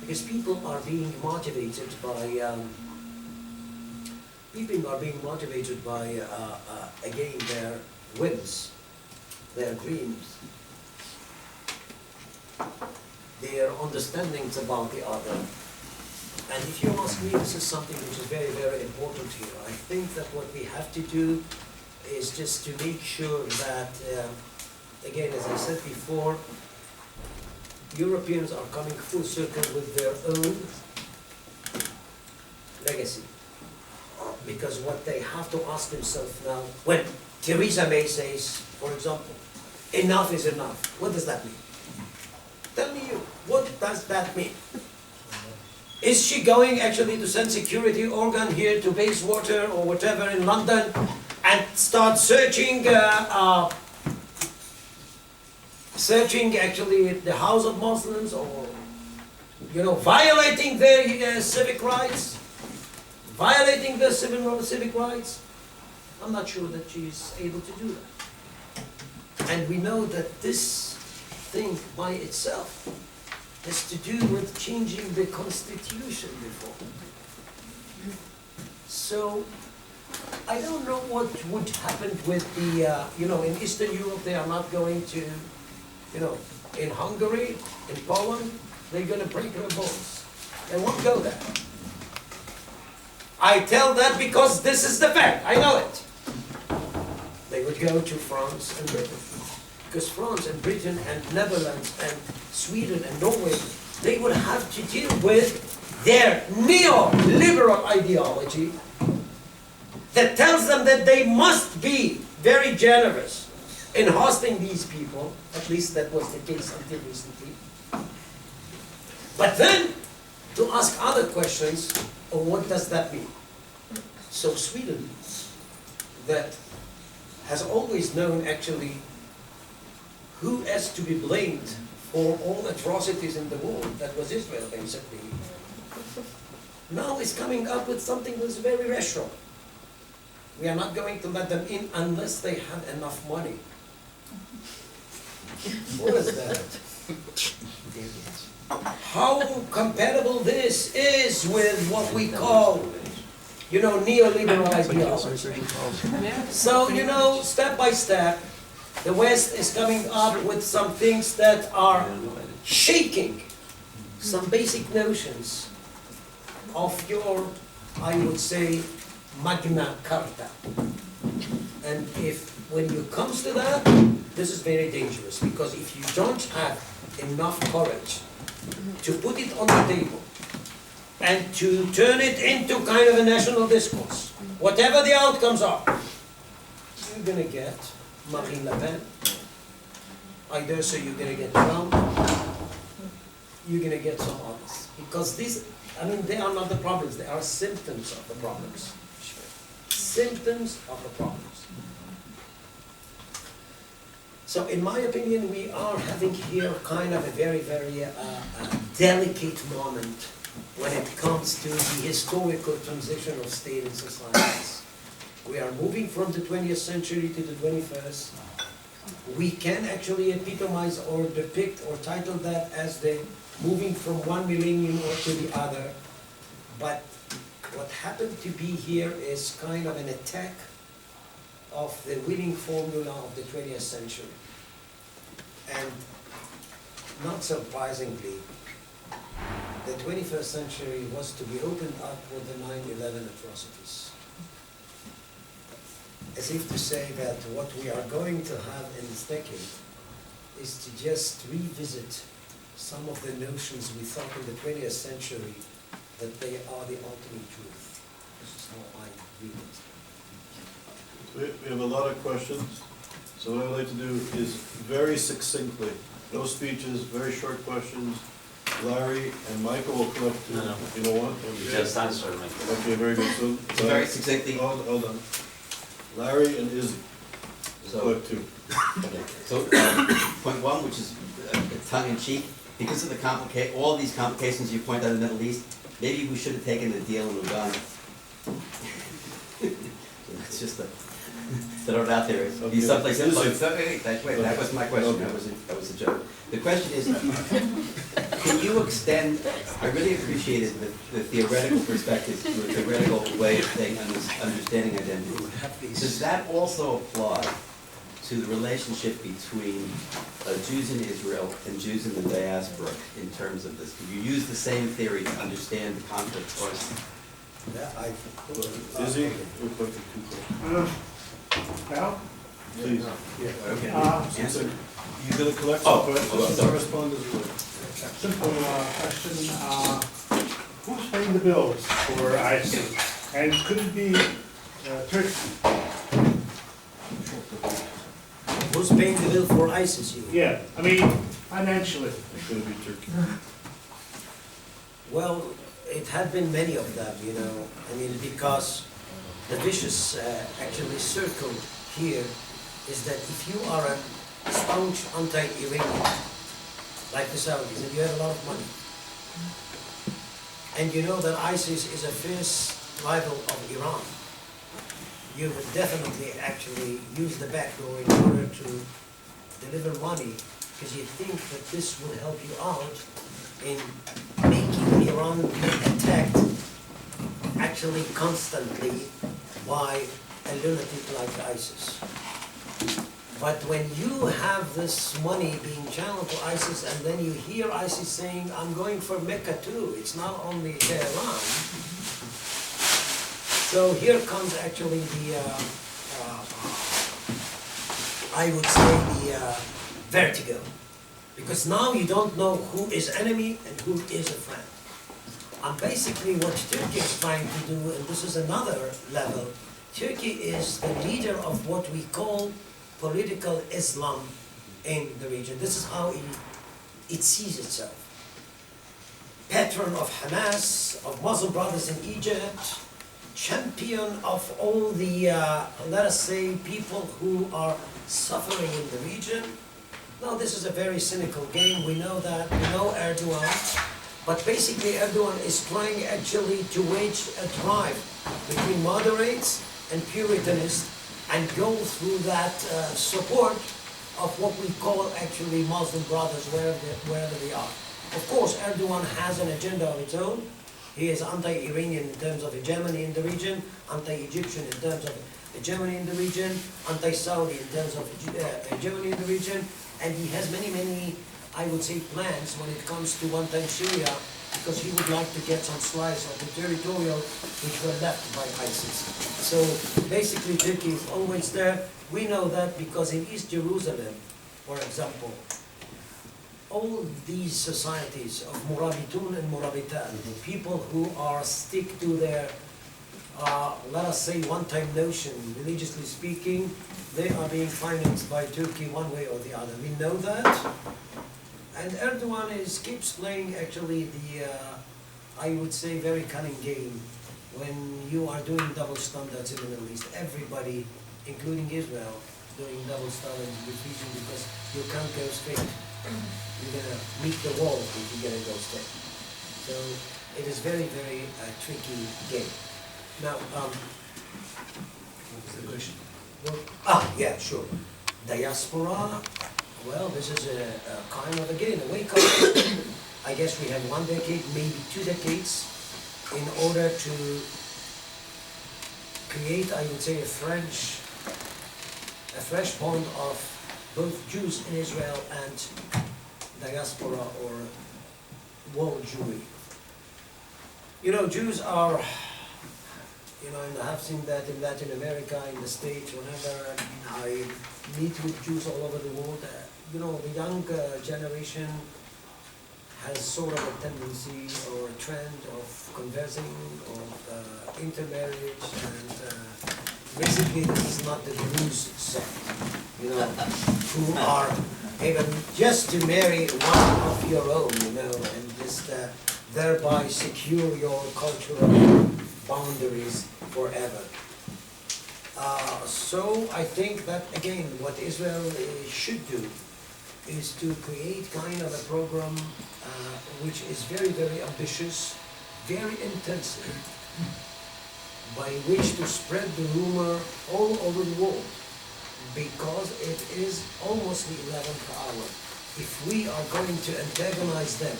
Because people are being motivated by, again, their whims, their dreams, their understandings about the other. And if you ask me, this is something which is very, very important here. I think that what we have to do is just to make sure that, again, as I said before, Europeans are coming full circle with their own legacy. Because what they have to ask themselves now, when Theresa May says, for example, enough is enough, what does that mean? Tell me you, what does that mean? Is she going actually to send security organ here to Bayswater or whatever in London and start searching actually the house of Muslims, or, you know, violating their civic rights, violating their civic rights? I'm not sure that she is able to do that. And we know that this thing by itself has to do with changing the constitution before. So, I don't know what would happen with the, you know, in Eastern Europe they are not going to, you know, in Hungary, in Poland, they're going to break their bones. They won't go there. I tell that because this is the fact, I know it. They would go to France and Britain. Because France and Britain and Netherlands and Sweden and Norway, they would have to deal with their neoliberal ideology that tells them that they must be very generous in hosting these people, at least that was the case until recently. But then, to ask other questions, of what does that mean? So Sweden, that has always known actually who is to be blamed for all atrocities in the world, that was Israel basically, now is coming up with something that's very rational. We are not going to let them in unless they have enough money. What is that? How compatible this is with what we call, neoliberal ideology. So, step by step, the West is coming up with some things that are shaking some basic notions of your, I would say, Magna Carta. And when it comes to that, this is very dangerous, because if you don't have enough courage to put it on the table and to turn it into kind of a national discourse, whatever the outcomes are, you're going to get Marine Le Pen, I dare say you're going to get Trump, you're going to get some others. Because they are not the problems, they are symptoms of the problems. Symptoms of the problems. So in my opinion, we are having here kind of a very, very delicate moment when it comes to the historical transition of state and societies. We are moving from the 20th century to the 21st. We can actually epitomize or depict or title that as the moving from one millennium or to the other. But what happened to be here is kind of an attack of the winning formula of the 20th century. And not surprisingly, the 21st century was to be opened up with the 9/11 atrocities. As if to say that what we are going to have in this decade is to just revisit some of the notions we thought in the 20th century that they are the ultimate truth. This is how I read it. We have a lot of questions, so what I'd like to do is very succinctly, no speeches, very short questions. Larry and Michael will collect, No. you know what? Just answer my question. Okay, very good, so. So very succinctly. Hold on. Larry and Izzy, So- collect two. So, point one, which is tongue-in-cheek, because of the all these complications you point out in the Middle East, maybe we should have taken the deal in Uganda. So that's just throw it out there. Be Okay. someplace else. Listen. That was my question. Okay. That was a joke. The question is, can you extend? I really appreciated the theoretical perspective, the theoretical way of saying understanding identity. Does that also apply to the relationship between Jews in Israel and Jews in the diaspora in terms of this? Could you use the same theory to understand the conflict? Izzy, we'll collect two questions. Now? Please. Okay. Answer. You're gonna collect Oh, some questions, sorry. and respond as well. Simple question. Who's paying the bills for ISIS? And could it be Turkey? Who's paying the bill for ISIS, you? Yeah, I mean, financially. It's gonna be Turkey. Well, it had been many of them, because the vicious actually circle here is that if you are a staunch anti-Iranian, like the Saudis, and you have a lot of money, and you know that ISIS is a fierce rival of Iran, you would definitely actually use the back door in order to deliver money, because you think that this will help you out in making Iran be attacked actually constantly by a lunatic like ISIS. But when you have this money being channeled to ISIS, and then you hear ISIS saying, I'm going for Mecca too, it's not only Tehran. So here comes actually the, I would say the vertigo. Because now you don't know who is enemy and who is a friend. And basically what Turkey is trying to do, and this is another level, Turkey is the leader of what we call political Islam in the region. This is how it sees itself. Patron of Hamas, of Muslim Brothers in Egypt, champion of all the, let us say, people who are suffering in the region. Now, this is a very cynical game. We know that. We know Erdogan. But basically, Erdogan is trying actually to wage a drive between moderates and Puritanists and go through that support of what we call actually Muslim Brothers wherever they are. Of course, Erdogan has an agenda of its own. He is anti-Iranian in terms of hegemony in the region, anti-Egyptian in terms of hegemony in the region, anti-Saudi in terms of hegemony in the region, and he has many, I would say, plans when it comes to one-time Syria, because he would like to get some slice of the territorial which were left by ISIS. So basically Turkey is always there. We know that because in East Jerusalem, for example, all these societies of Murabitun and Murabitan, the people who are stick to their, let us say, one-time notion, religiously speaking, they are being financed by Turkey one way or the other. We know that. And Erdogan keeps playing actually the, I would say, very cunning game when you are doing double standards in the Middle East. Everybody, including Israel, doing double standards in this region because you can't go straight. You're going to meet the wall if you're going to go straight. So it is very tricky game. Now, what was the question? Well, yeah, sure. Diaspora, well, this is a kind of, again, a wake-up. I guess we had 1 decade, maybe 2 decades, in order to create, I would say, a fresh bond of both Jews in Israel and diaspora or world Jewry. You know, Jews are, you know, and I have seen that in Latin America, in the States, whenever I meet with Jews all over the world, you know, the young generation has sort of a tendency or a trend of conversing, of intermarriage, and basically this is not the Druze sect, you know, who are able just to marry one of your own, you know, and just thereby secure your cultural boundaries forever. So I think that, again, what Israel should do is to create kind of a program which is very ambitious, very intensive, by which to spread the rumor all over the world, because it is almost the 11th hour. If we are going to antagonize them,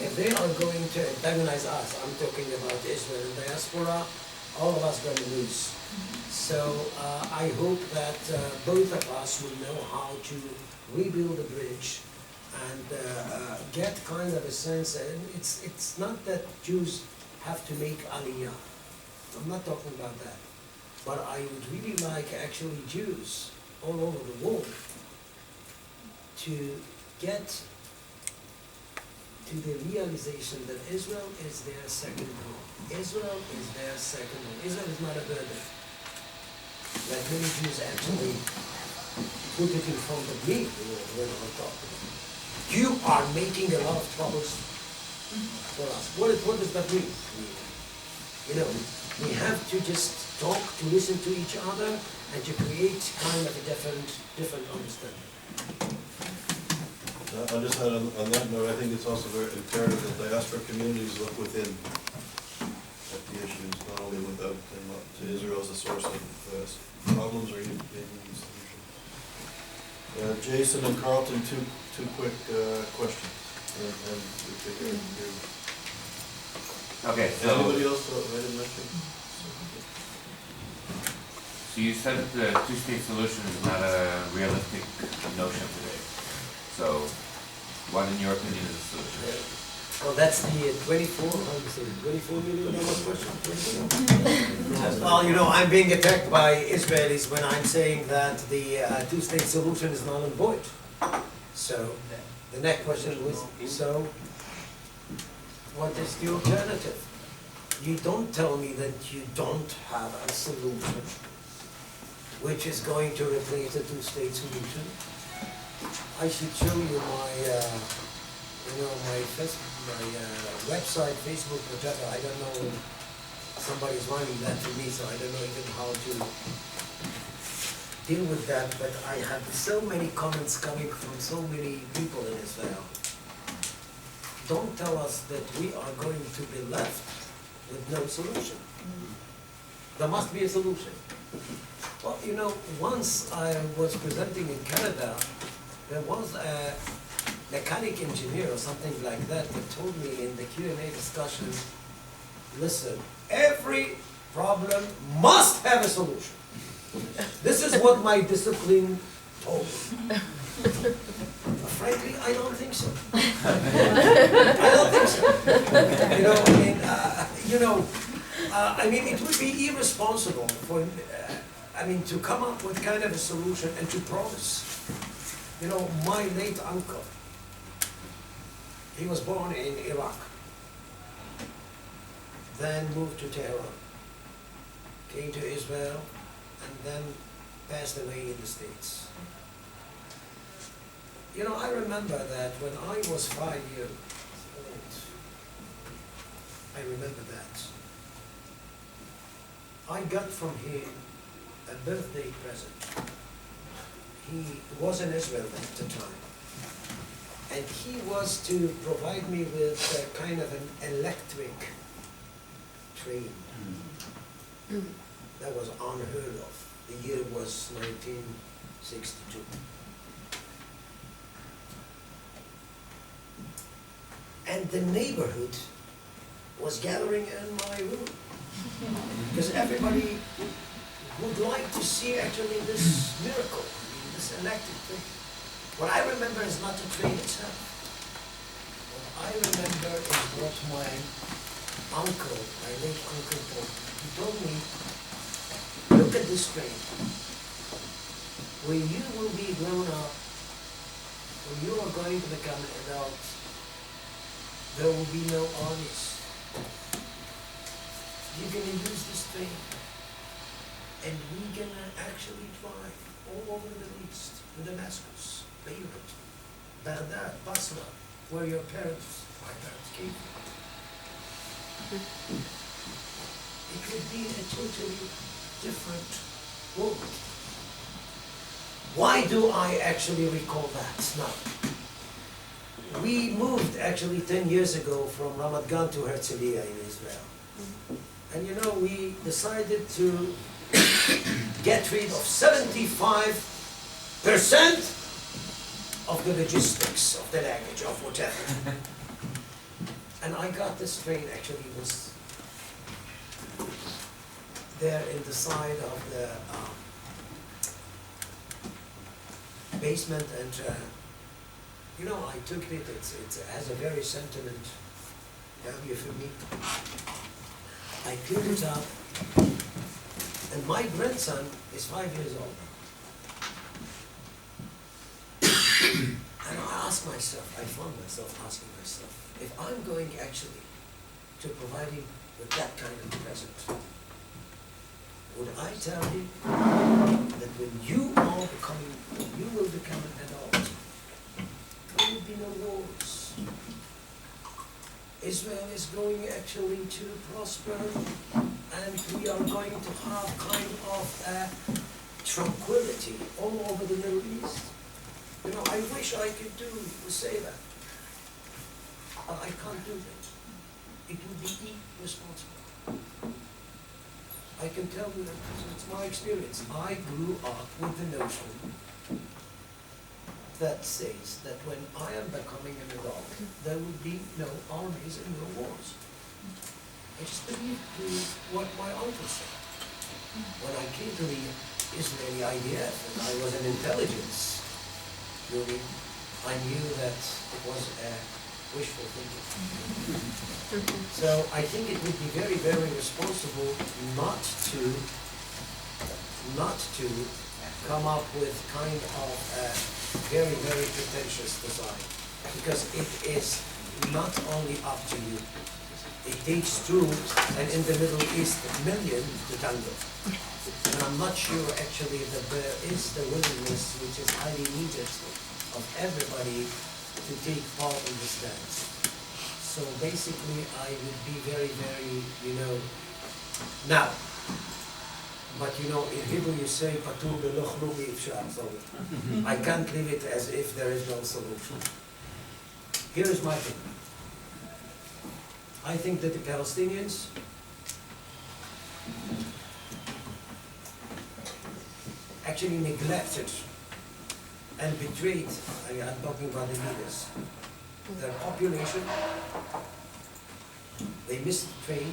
if they are going to antagonize us, I'm talking about Israel and diaspora, all of us going to lose. So I hope that both of us will know how to rebuild the bridge and get kind of a sense, and it's not that Jews have to make aliyah. I'm not talking about that. But I would really like actually Jews all over the world to get to the realization that Israel is their second home. Israel is their second home. Israel is not a burden. Like many Jews actually put it in front of me when I talk to them. You are making a lot of troubles for us. What does that mean? You know, we have to just talk, to listen to each other, and to create kind of a different understanding. I just had on that note, I think it's also very imperative that diaspora communities look within at the issues, not only without to Israel as a source of problems or even solutions. Jason and Carlton, two quick questions. And we figure you. Okay, so. Anybody else that I didn't mention? So you said that the two-state solution is not a realistic notion today. So what, in your opinion, is the solution? Well, that's the 24 million question. Well, you know, I'm being attacked by Israelis when I'm saying that the two-state solution is null and void. So the next question was, so what is the alternative? You don't tell me that you don't have a solution. which is going to replace the two-state solution. I should show you my, my website, Facebook, whatever. I don't know, somebody's running that for me, so I don't know even how to deal with that, but I have so many comments coming from so many people in Israel. Don't tell us that we are going to be left with no solution. There must be a solution. Well, once I was presenting in Canada, there was a mechanic engineer or something like that told me in the Q&A discussion, listen, every problem must have a solution. This is what my discipline told me. Frankly, I don't think so. I don't think so. It would be irresponsible for, to come up with kind of a solution and to promise. My late uncle, he was born in Iraq, then moved to Tehran, came to Israel, and then passed away in the States. I remember that when I was 5 years old, I remember that. I got from him a birthday present. He was in Israel at the time, and he was to provide me with a kind of an electric train. That was unheard of. The year was 1962. And the neighborhood was gathering in my room. Because everybody would like to see actually this miracle, this electric thing. What I remember is not the train itself. What I remember is what my uncle, my late uncle told me. He told me, look at this train. When you will be grown up, when you are going to become an adult, there will be no armies. You're going to use this train, and we're going to actually drive all over the Middle East, to Damascus, Beirut, Baghdad, Basra, where your parents, my parents came from. It would be a totally different world. Why do I actually recall that now? We moved actually 10 years ago from Ramat Gan to Herzliya in Israel. And we decided to get rid of 75% of the logistics, of the language, of whatever. And I got this train, actually was there in the side of the basement, and I took it, it has a very sentiment value for me. I cleaned it up, and my grandson is 5 years old now. And I asked myself, I found myself asking myself, if I'm going actually to provide him with that kind of present, would I tell him that when you will become an adult, there will be no wars. Israel is going actually to prosper, and we are going to have kind of a tranquility all over the Middle East. I wish I could say that, but I can't do that. It would be irresponsible. I can tell you that because it's my experience. I grew up with the notion that says that when I am becoming an adult, there will be no armies and no wars. I just believe what my uncle said. When I came to the Israeli IDF and I was in intelligence, I knew that it was wishful thinking. So I think it would be very, very responsible not to come up with kind of a very, very pretentious design, because it is not only up to you, it takes two, and in the Middle East, a million to tango. And I'm not sure actually that there is the willingness, which is highly needed, of everybody to take part in this dance. So basically, I would be very, very, now, but in Hebrew you say, "Patur belo chlu ifshar," so I can't leave it as if there is no solution. Here is my thing. I think that the Palestinians actually neglected and betrayed, I'm talking about the leaders, their population. They missed the train.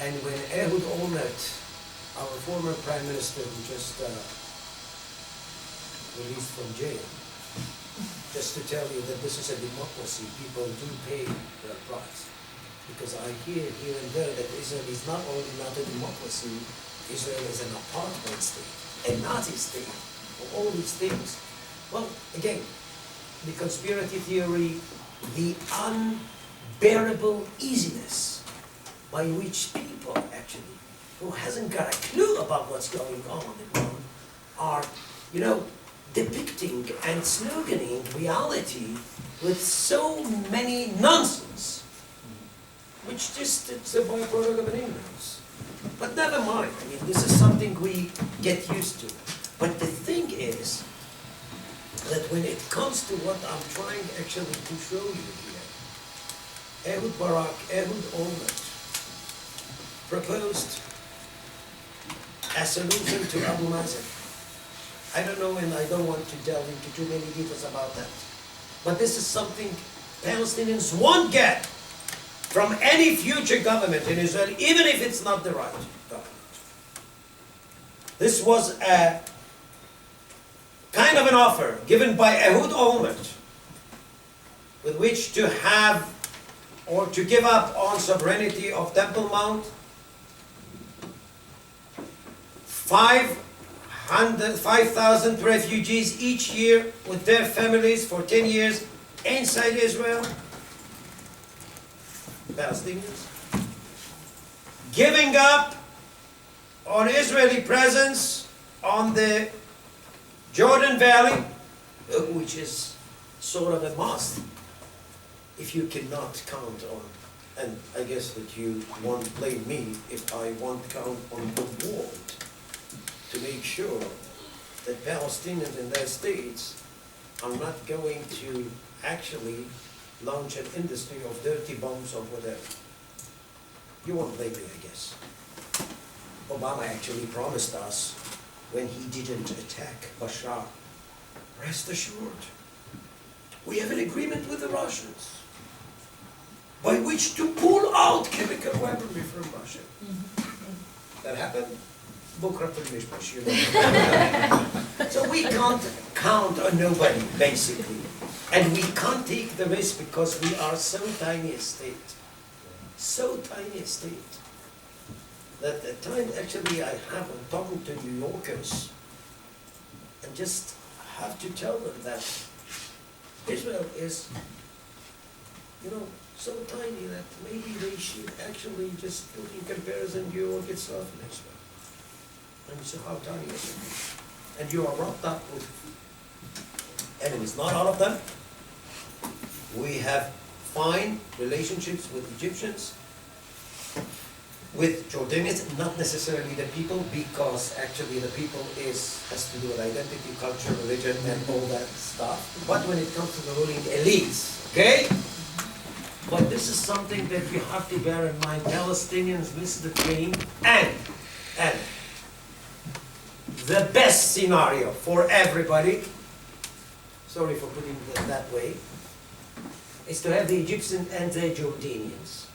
And when Ehud Olmert, our former prime minister who just released from jail, just to tell you that this is a democracy, people do pay their price. Because I hear here and there that Israel is not only not a democracy, Israel is an apartheid state, a Nazi state, all these things. Well, again, the conspiracy theory, the unbearable easiness by which people actually, who hasn't got a clue about what's going on in the world, are, depicting and sloganing reality with so many nonsense, which just, it's a byproduct of an ignorance. But never mind, this is something we get used to. But the thing is, that when it comes to what I'm trying actually to show you here, Ehud Olmert proposed a solution to Abu Mazen. I don't know, and I don't want to delve into too many details about that. But this is something Palestinians won't get from any future government in Israel, even if it's not the right government. This was a kind of an offer given by Ehud Olmert with which to have or to give up on sovereignty of Temple Mount, 5,000 refugees each year with their families for 10 years inside Israel, Palestinians, giving up on Israeli presence on the Jordan Valley, which is sort of a must if you cannot count on, and I guess that you won't blame me if I won't count on the world to make sure that Palestinians in their states are not going to actually launch an industry of dirty bombs or whatever. You won't blame me, I guess. Obama actually promised us when he didn't attack Bashar, rest assured, we have an agreement with the Russians by which to pull out chemical weaponry from Russia. That happened. Bukra Mishmash, So we can't count on nobody, basically. And we can't take the risk because we are so tiny a state. So tiny a state. That at times, actually, I'm talking to New Yorkers and just have to tell them that Israel is, so tiny that maybe they should actually just put in comparison New York itself and Israel. And so how tiny is it? And you are wrapped up with enemies, not all of them. We have fine relationships with Egyptians, with Jordanians, not necessarily the people, because actually the people has to do with identity, culture, religion, and all that stuff. But when it comes to the ruling elites, okay? But this is something that you have to bear in mind. Palestinians miss the train, and the best scenario for everybody, sorry for putting it that way, is to have the Egyptians and the Jordanians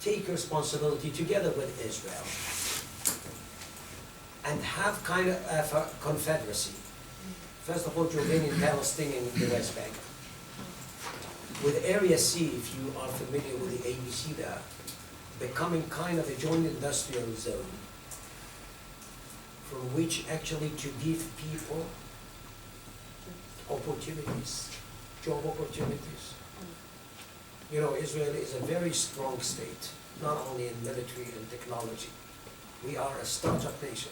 take responsibility together with Israel and have kind of a confederacy. First of all, Jordanian, Palestinian in the West Bank. With Area C, if you are familiar with the ABC there, becoming kind of a joint industrial zone from which actually to give people opportunities job opportunities. You know, Israel is a very strong state, not only in military and technology. We are a startup nation.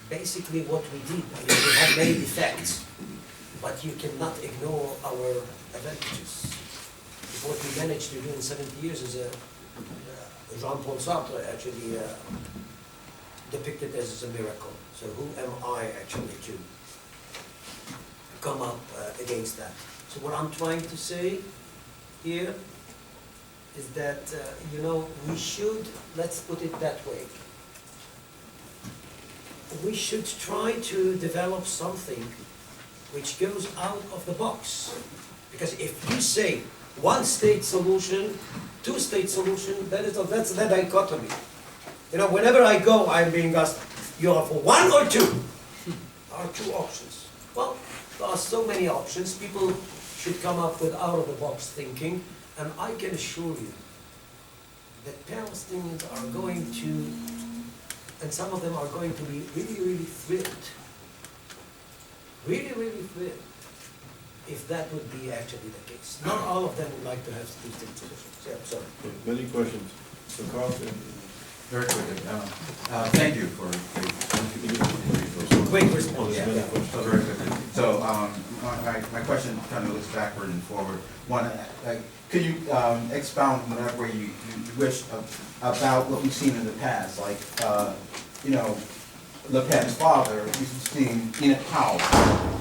Basically what we did, I mean, we have many defects, but you cannot ignore our advantages. What we managed to do in 70 years is Jean-Paul Sartre actually depicted as a miracle. So who am I actually to come up against that? So what I'm trying to say here is that, you know, we should, let's put it that way, we should try to develop something which goes out of the box. Because if you say one state solution, two state solution, that's the dichotomy. You know, whenever I go, I'm being asked, you are for one or two? There are two options. Well, there are so many options. People should come up with out-of-the-box thinking, and I can assure you that Palestinians are going to, and some of them are going to be really, really thrilled. Really, really thrilled, if that would be actually the case. Not all of them would like to have two state solutions. Yeah, sorry. Okay, many questions. So Carl, Very quickly, thank you for the Quick response. there's many questions. So very quickly. So my question kind of looks backward and forward. One, could you expound in whatever way you wish about what we've seen in the past, like you know, Le Pen's father used to sing Enoch Powell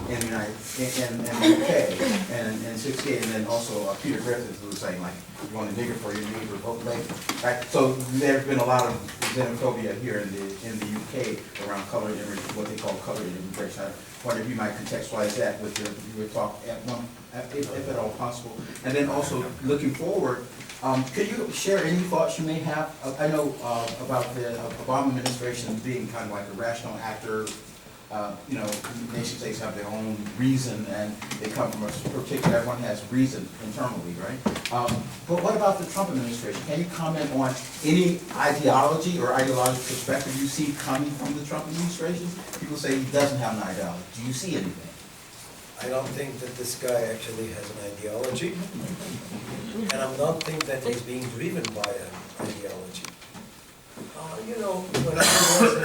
in the UK and 68, and then also Peter Griffith who was saying like, you want a nigger for your neighbor, vote Labour, right? So there's been a lot of xenophobia here in the UK around colored immigration, what they call colored immigration. I wonder if you might contextualize that with your talk at one, if at all possible. And then also looking forward, could you share any thoughts you may have? I know about the Obama administration being kind of like a rational actor. You know, nation states have their own reason, and they come from a particular. Everyone has reason internally, right? But what about the Trump administration? Can you comment on any ideology or ideological perspective you see coming from the Trump administration? People say he doesn't have an ideology. Do you see anything? I don't think that this guy actually has an ideology, and I don't think that he's being driven by an ideology. You know, when I was in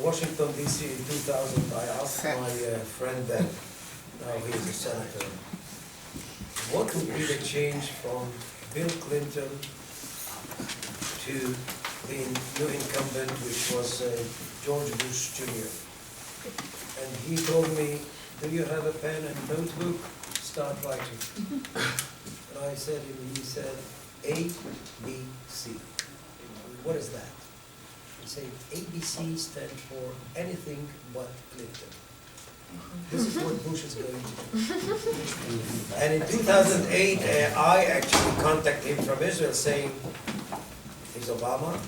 Washington, D.C. in 2000, I asked my friend then, now he's a senator, what would be the change from Bill Clinton to the new incumbent, which was George Bush Jr. And he told me, do you have a pen and notebook? Start writing. And I said, he said, A, B, C. What is that? He said, ABC stands for anything but Clinton. This is what Bush is going to do. And in 2008, I actually contacted him from Israel saying, is Obama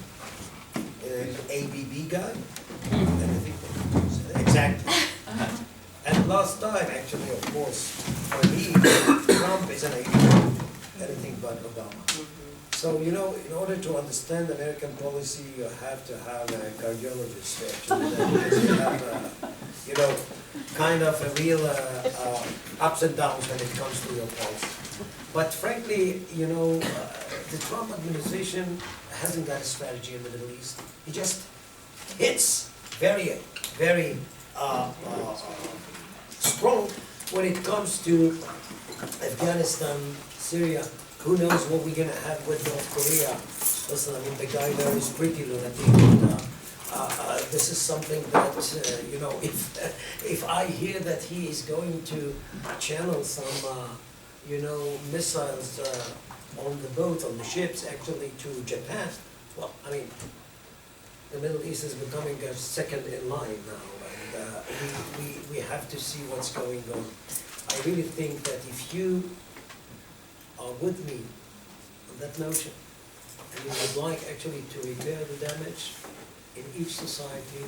an ABB guy? Anything but exactly. And last time, actually, of course, for me, Trump is an anything but Obama. So, you know, in order to understand American policy, you have to have a cardiologist, actually, because you have, you know, kind of a real ups and downs when it comes to your policy. But frankly, you know, the Trump administration hasn't got a strategy in the Middle East. He just hits very, very strong when it comes to Afghanistan, Syria. Who knows what we're going to have with North Korea? Listen, I mean, the guy there is pretty lunatic. This is something that, you know, if I hear that he is going to channel some, you know, missiles on the boat, on the ships, actually to Japan, well, I mean, the Middle East is becoming a second in line now, and we have to see what's going on. I really think that if you are with me on that notion, and you would like actually to repair the damage in each society,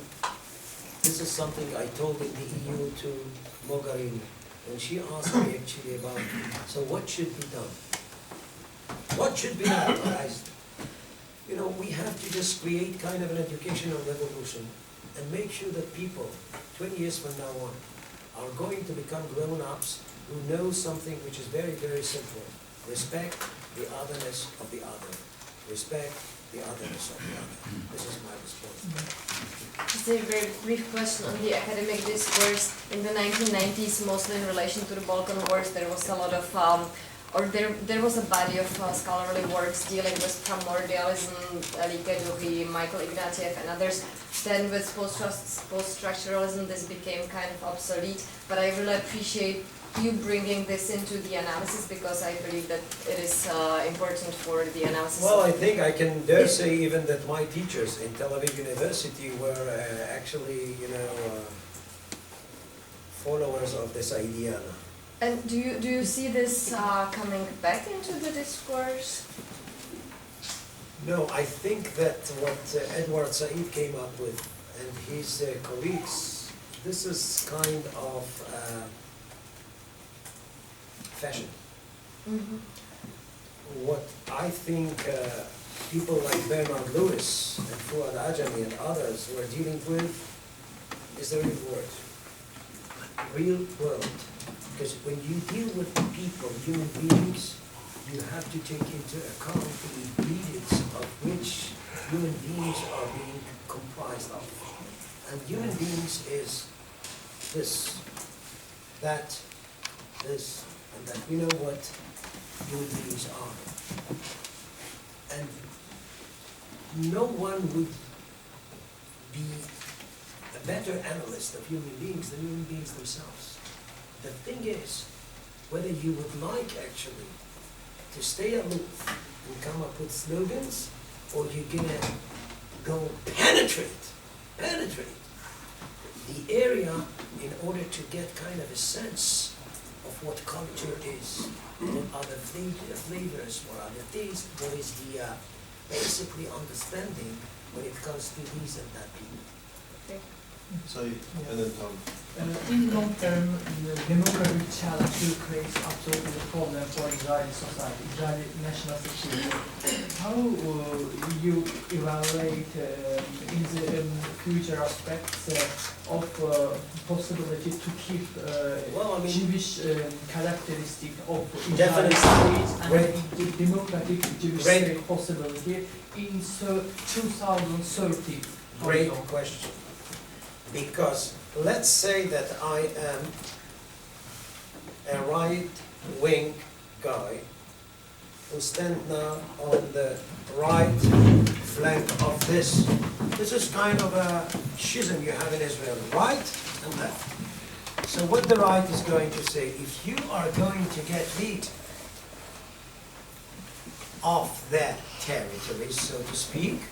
this is something I told in the EU to Mogherini, when she asked me actually about, so what should be done? What should be done? You know, we have to just create kind of an educational revolution and make sure that people, 20 years from now on, are going to become grown-ups who knows something which is very, very simple. Respect the otherness of the other. Respect the otherness of the other. This is my response. Just a very brief question on the academic discourse. In the 1990s, mostly in relation to the Balkan Wars, there was a lot of, there was a body of scholarly works dealing with primordialism, Lika Duhi, Michael Ignatieff, and others. Then with post-structuralism, this became kind of obsolete. But I really appreciate you bringing this into the analysis, because I believe that it is important for the analysis. Well, I think I can dare say even that my teachers in Tel Aviv University were actually, followers of this idea. And do you see this coming back into the discourse? No, I think that what Edward Said came up with and his colleagues, this is kind of fashion. Mm-hmm. What I think people like Bernard Lewis and Fuad Ajami and others were dealing with is the real world. Real world. Because when you deal with people, human beings, you have to take into account the ingredients of which human beings are being comprised of. And human beings is this, that, this, and that. We know what human beings are. And no one would be a better analyst of human beings than human beings themselves. The thing is, whether you would like actually to stay aloof and come up with slogans, or you're gonna go penetrate the area in order to get kind of a sense of what culture is, what are the flavors, what are the tastes, what is the basically understanding when it comes to these and that people. So, and then Tom. In long term, the democratic challenge will create absolutely a problem for Israeli society, Israeli national security. How you evaluate in the future aspects of possibility to keep Well, I mean, Jewish characteristic of Israeli Definitely. state and Great. the democratic Jewish Great. state possibility in 2030? Great question. Because let's say that I am a right-wing guy who stands now on the right flank of this. This is kind of a schism you have in Israel, right and left. So what the right is going to say, if you are going to get rid of that territory, so to speak,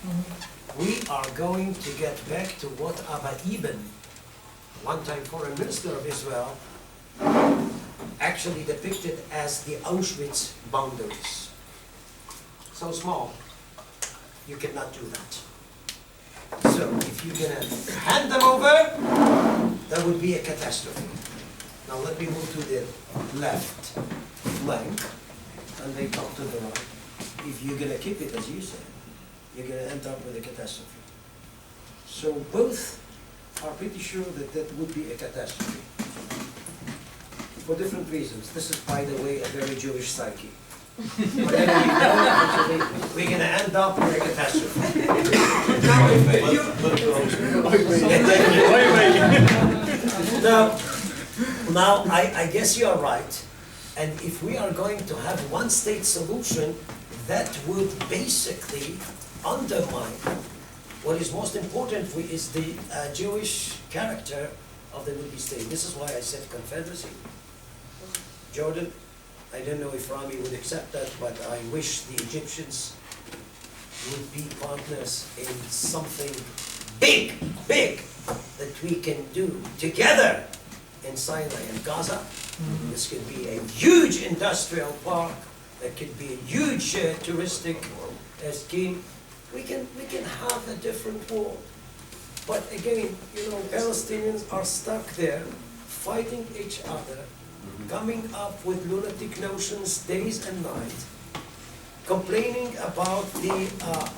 we are going to get back to what Abba Eban, one-time foreign minister of Israel, actually depicted as the Auschwitz boundaries. So small, you cannot do that. So if you're gonna hand them over, that would be a catastrophe. Now let me move to the left flank, and they come to the right. If you're gonna keep it, as you said, you're going to end up with a catastrophe. So both are pretty sure that that would be a catastrophe. For different reasons. This is, by the way, a very Jewish psyche. Whatever we do, actually, we're going to end up with a catastrophe. Now, I guess you are right. And if we are going to have one-state solution, that would basically undermine what is most important is the Jewish character of the Middle East state. This is why I said confederacy. Jordan, I don't know if Rami would accept that, but I wish the Egyptians would be partners in something big that we can do together in Sinai and Gaza. This could be a huge industrial park. That could be a huge touristic scheme. We can have a different world. But again, Palestinians are stuck there, fighting each other, coming up with lunatic notions days and night, complaining about the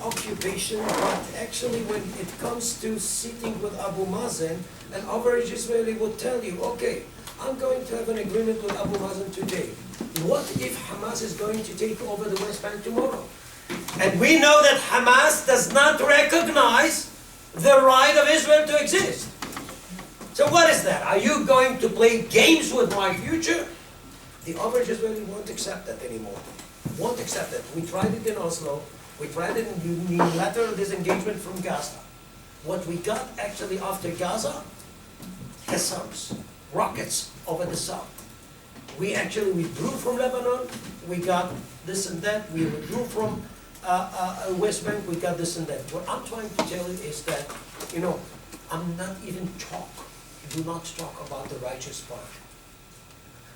occupation, but actually when it comes to sitting with Abu Mazen, an average Israeli would tell you, okay, I'm going to have an agreement with Abu Mazen today. What if Hamas is going to take over the West Bank tomorrow? And we know that Hamas does not recognize the right of Israel to exist. So what is that? Are you going to play games with my future? The average Israeli won't accept that anymore. Won't accept that. We tried it in Oslo. We tried it in unilateral disengagement from Gaza. What we got actually after Gaza, Qassams, rockets over the south. We actually withdrew from Lebanon. We got this and that. We withdrew from West Bank. We got this and that. What I'm trying to tell you is that, you know, I'm not even do not talk about the righteous part.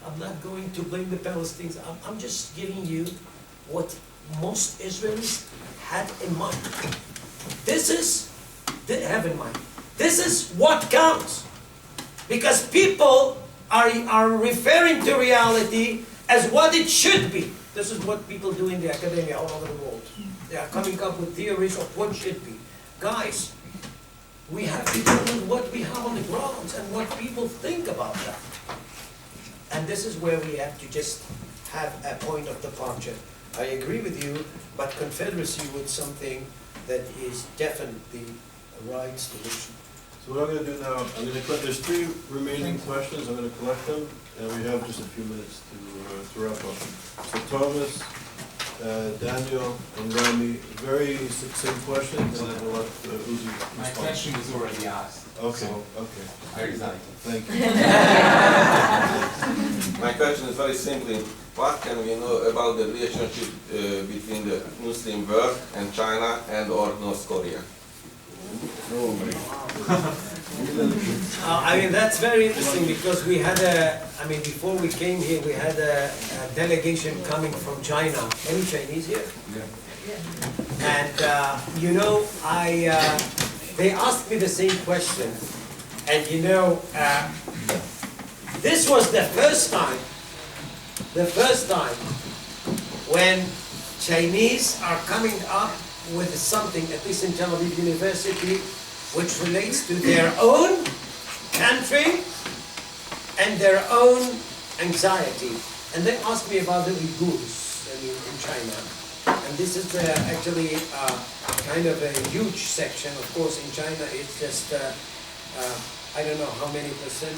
I'm not going to blame the Palestinians. I'm just giving you what most Israelis had in mind. Have in mind. This is what counts. Because people are referring to reality as what it should be. This is what people do in the academia all over the world. They are coming up with theories of what should be. Guys, we have to deal with what we have on the ground and what people think about that. And this is where we have to just have a point of departure. I agree with you, but confederacy with something that is definitely a right solution. So what I'm going to do now, I'm going to collect, there's 3 remaining questions, I'm going to collect them, and we have just a few minutes to wrap up. So Thomas, Daniel, and Rami, very succinct questions, and then we'll let Uzi respond. My question was already asked. Okay, so okay. I resign. Thank you. My question is very simply, what can we know about the relationship between the Muslim world and China and or North Korea? I mean, that's very interesting because we had before we came here, we had a delegation coming from China. Any Chinese here? Yeah. And, you know, they asked me the same question. And, you know, this was the first time when Chinese are coming up with something, at least in Tel Aviv University, which relates to their own country and their own anxiety. And they asked me about the Uyghurs in China. And this is actually kind of a huge section. Of course, in China, it's just, I don't know how many percent,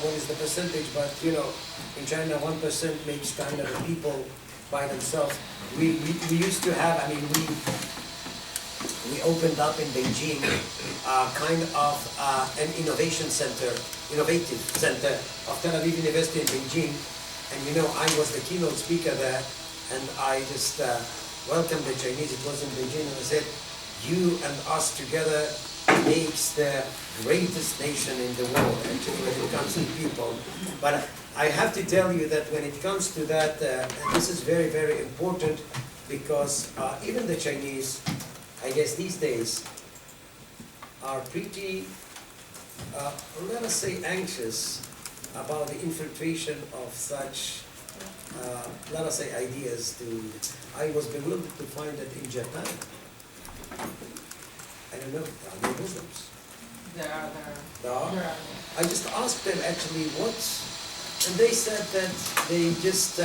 what is the percentage, but you know, in China, 1% makes kind of people by themselves. We used to have, we opened up in Beijing kind of an innovative center of Tel Aviv University in Beijing. And you know, I was the keynote speaker there, and I just welcomed the Chinese. It was in Beijing, and I said, you and us together makes the greatest nation in the world, actually, when it comes to people. But I have to tell you that when it comes to that, and this is very, very important, because even the Chinese, I guess these days, are pretty, let us say, anxious about the infiltration of such, let us say, ideas to... I was bewildered to find that in Japan, I don't know, are they Muslims? There are. I just asked them actually what, and they said that they just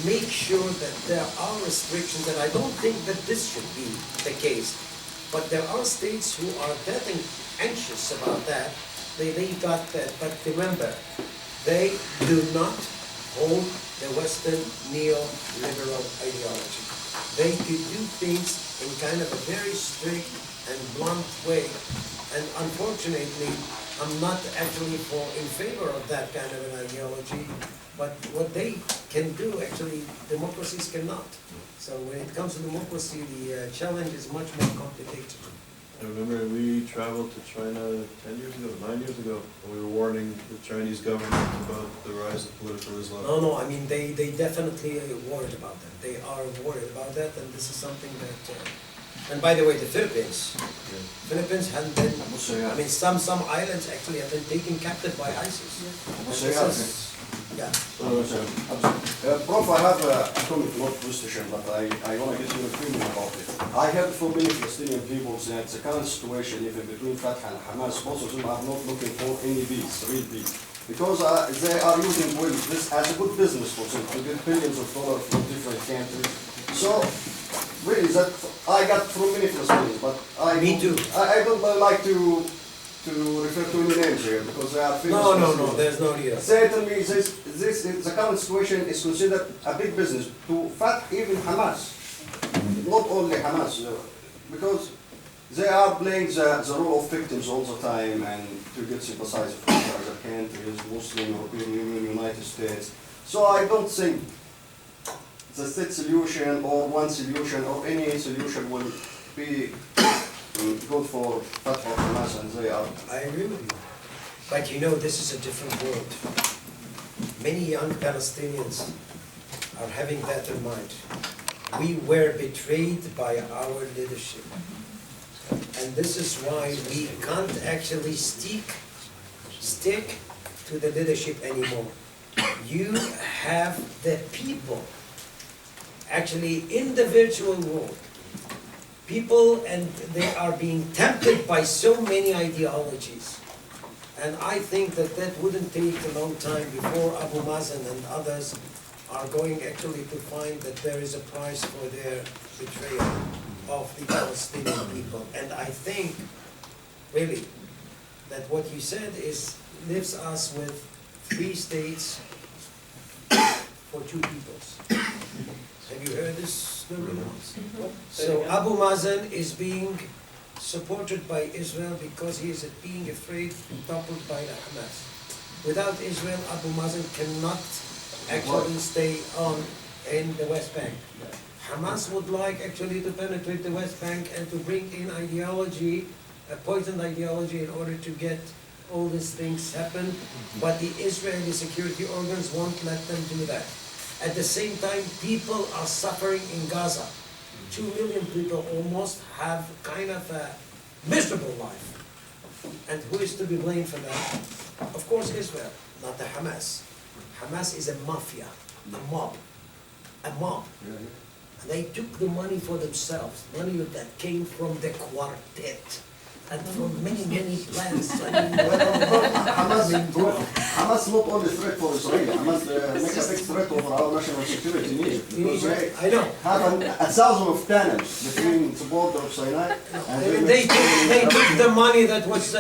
make sure that there are restrictions, and I don't think that this should be the case. But there are states who are that anxious about that. They got that, but remember, they do not hold the Western neoliberal ideology. They could do things in kind of a very strict and blunt way. And unfortunately, I'm not actually in favor of that kind of an ideology, but what they can do, actually, democracies cannot. So when it comes to democracy, the challenge is much more complicated. I remember we traveled to China 9 years ago, and we were warning the Chinese government about the rise of political Islam. No, I mean, they definitely are worried about that. They are worried about that, and this is something that, and by the way, the Philippines have been, some islands actually have been taken captive by ISIS. Yeah. Prof, I have a comment, not question, but I want to get your opinion about it. I heard from many Palestinian people that the current situation, even between Fatah and Hamas, both of them are not looking for any peace, real peace. because they are using this as a good business for them to get billions of dollars from different countries. So really, that I got from many Palestinians, but Me too. I don't like to refer to any names here because they are famous. No, there's no need. They tell me the current situation is considered a big business to fight even Hamas, not only Hamas, because they are playing the role of victims all the time and to get sympathized from other countries, Muslim, European Union, United States. So I don't think the state solution or one solution or any solution will be good for Hamas, and they are. I agree with you. But you know, this is a different world. Many young Palestinians are having that in mind. We were betrayed by our leadership. And this is why we can't actually stick to the leadership anymore. You have the people, actually in the virtual world, people, and they are being tempted by so many ideologies. And I think that wouldn't take a long time before Abu Mazen and others are going actually to find that there is a price for their betrayal of the Palestinian people. And I think, really, that what you said leaves us with 3 states for 2 peoples. Have you heard this? So Abu Mazen is being supported by Israel because he is being afraid to be toppled by the Hamas. Without Israel, Abu Mazen cannot actually stay on in the West Bank. Hamas would like actually to penetrate the West Bank and to bring in ideology, a poisoned ideology, in order to get all these things happen, but the Israeli security organs won't let them do that. At the same time, people are suffering in Gaza. 2 million people almost have kind of a miserable life. And who is to be blamed for that? Of course, Israel, not the Hamas. Hamas is a mafia, a mob. And they took the money for themselves, money that came from the quartet and from many, many plans. Hamas not only threat for Israel, Hamas make a big threat over our national security in Egypt. Because they have 1,000 of cannons between the border of Sinai and they took the money that was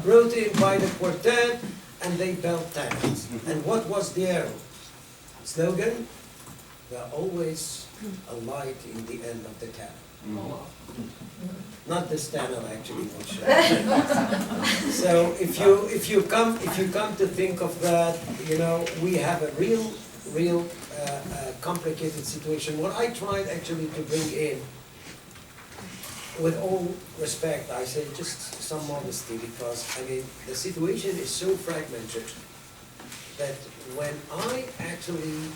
brought in by the quartet and they built tanks. And what was their slogan? They're always a light in the end of the tunnel. Not this tunnel actually. So if you come to think of that, you know, we have a real complicated situation. What I tried actually to bring in, with all respect, I say just some modesty, because I mean the situation is so fragmented that when I actually,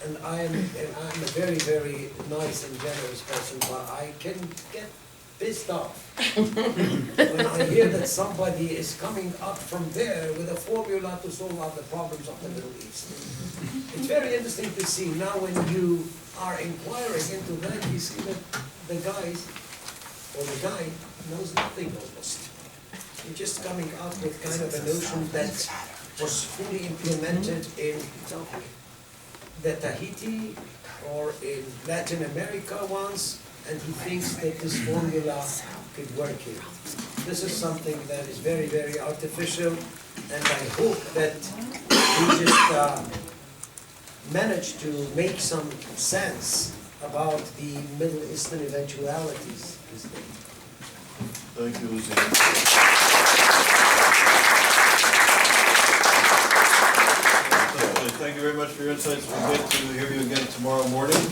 and I'm a very, very nice and generous person, but I can get pissed off when I hear that somebody is coming up from there with a formula to solve all the problems of the Middle East. It's very interesting to see now when you are inquiring into that, you see that the guy knows nothing almost. He's just coming up with kind of a notion that was fully implemented in the Tahiti or in Latin America once, and he thinks that this formula could work here. This is something that is very, very artificial, and I hope that we just manage to make some sense about the Middle Eastern eventualities. Thank you, Uzi. Thank you very much for your insights. We'll get to hear you again tomorrow morning.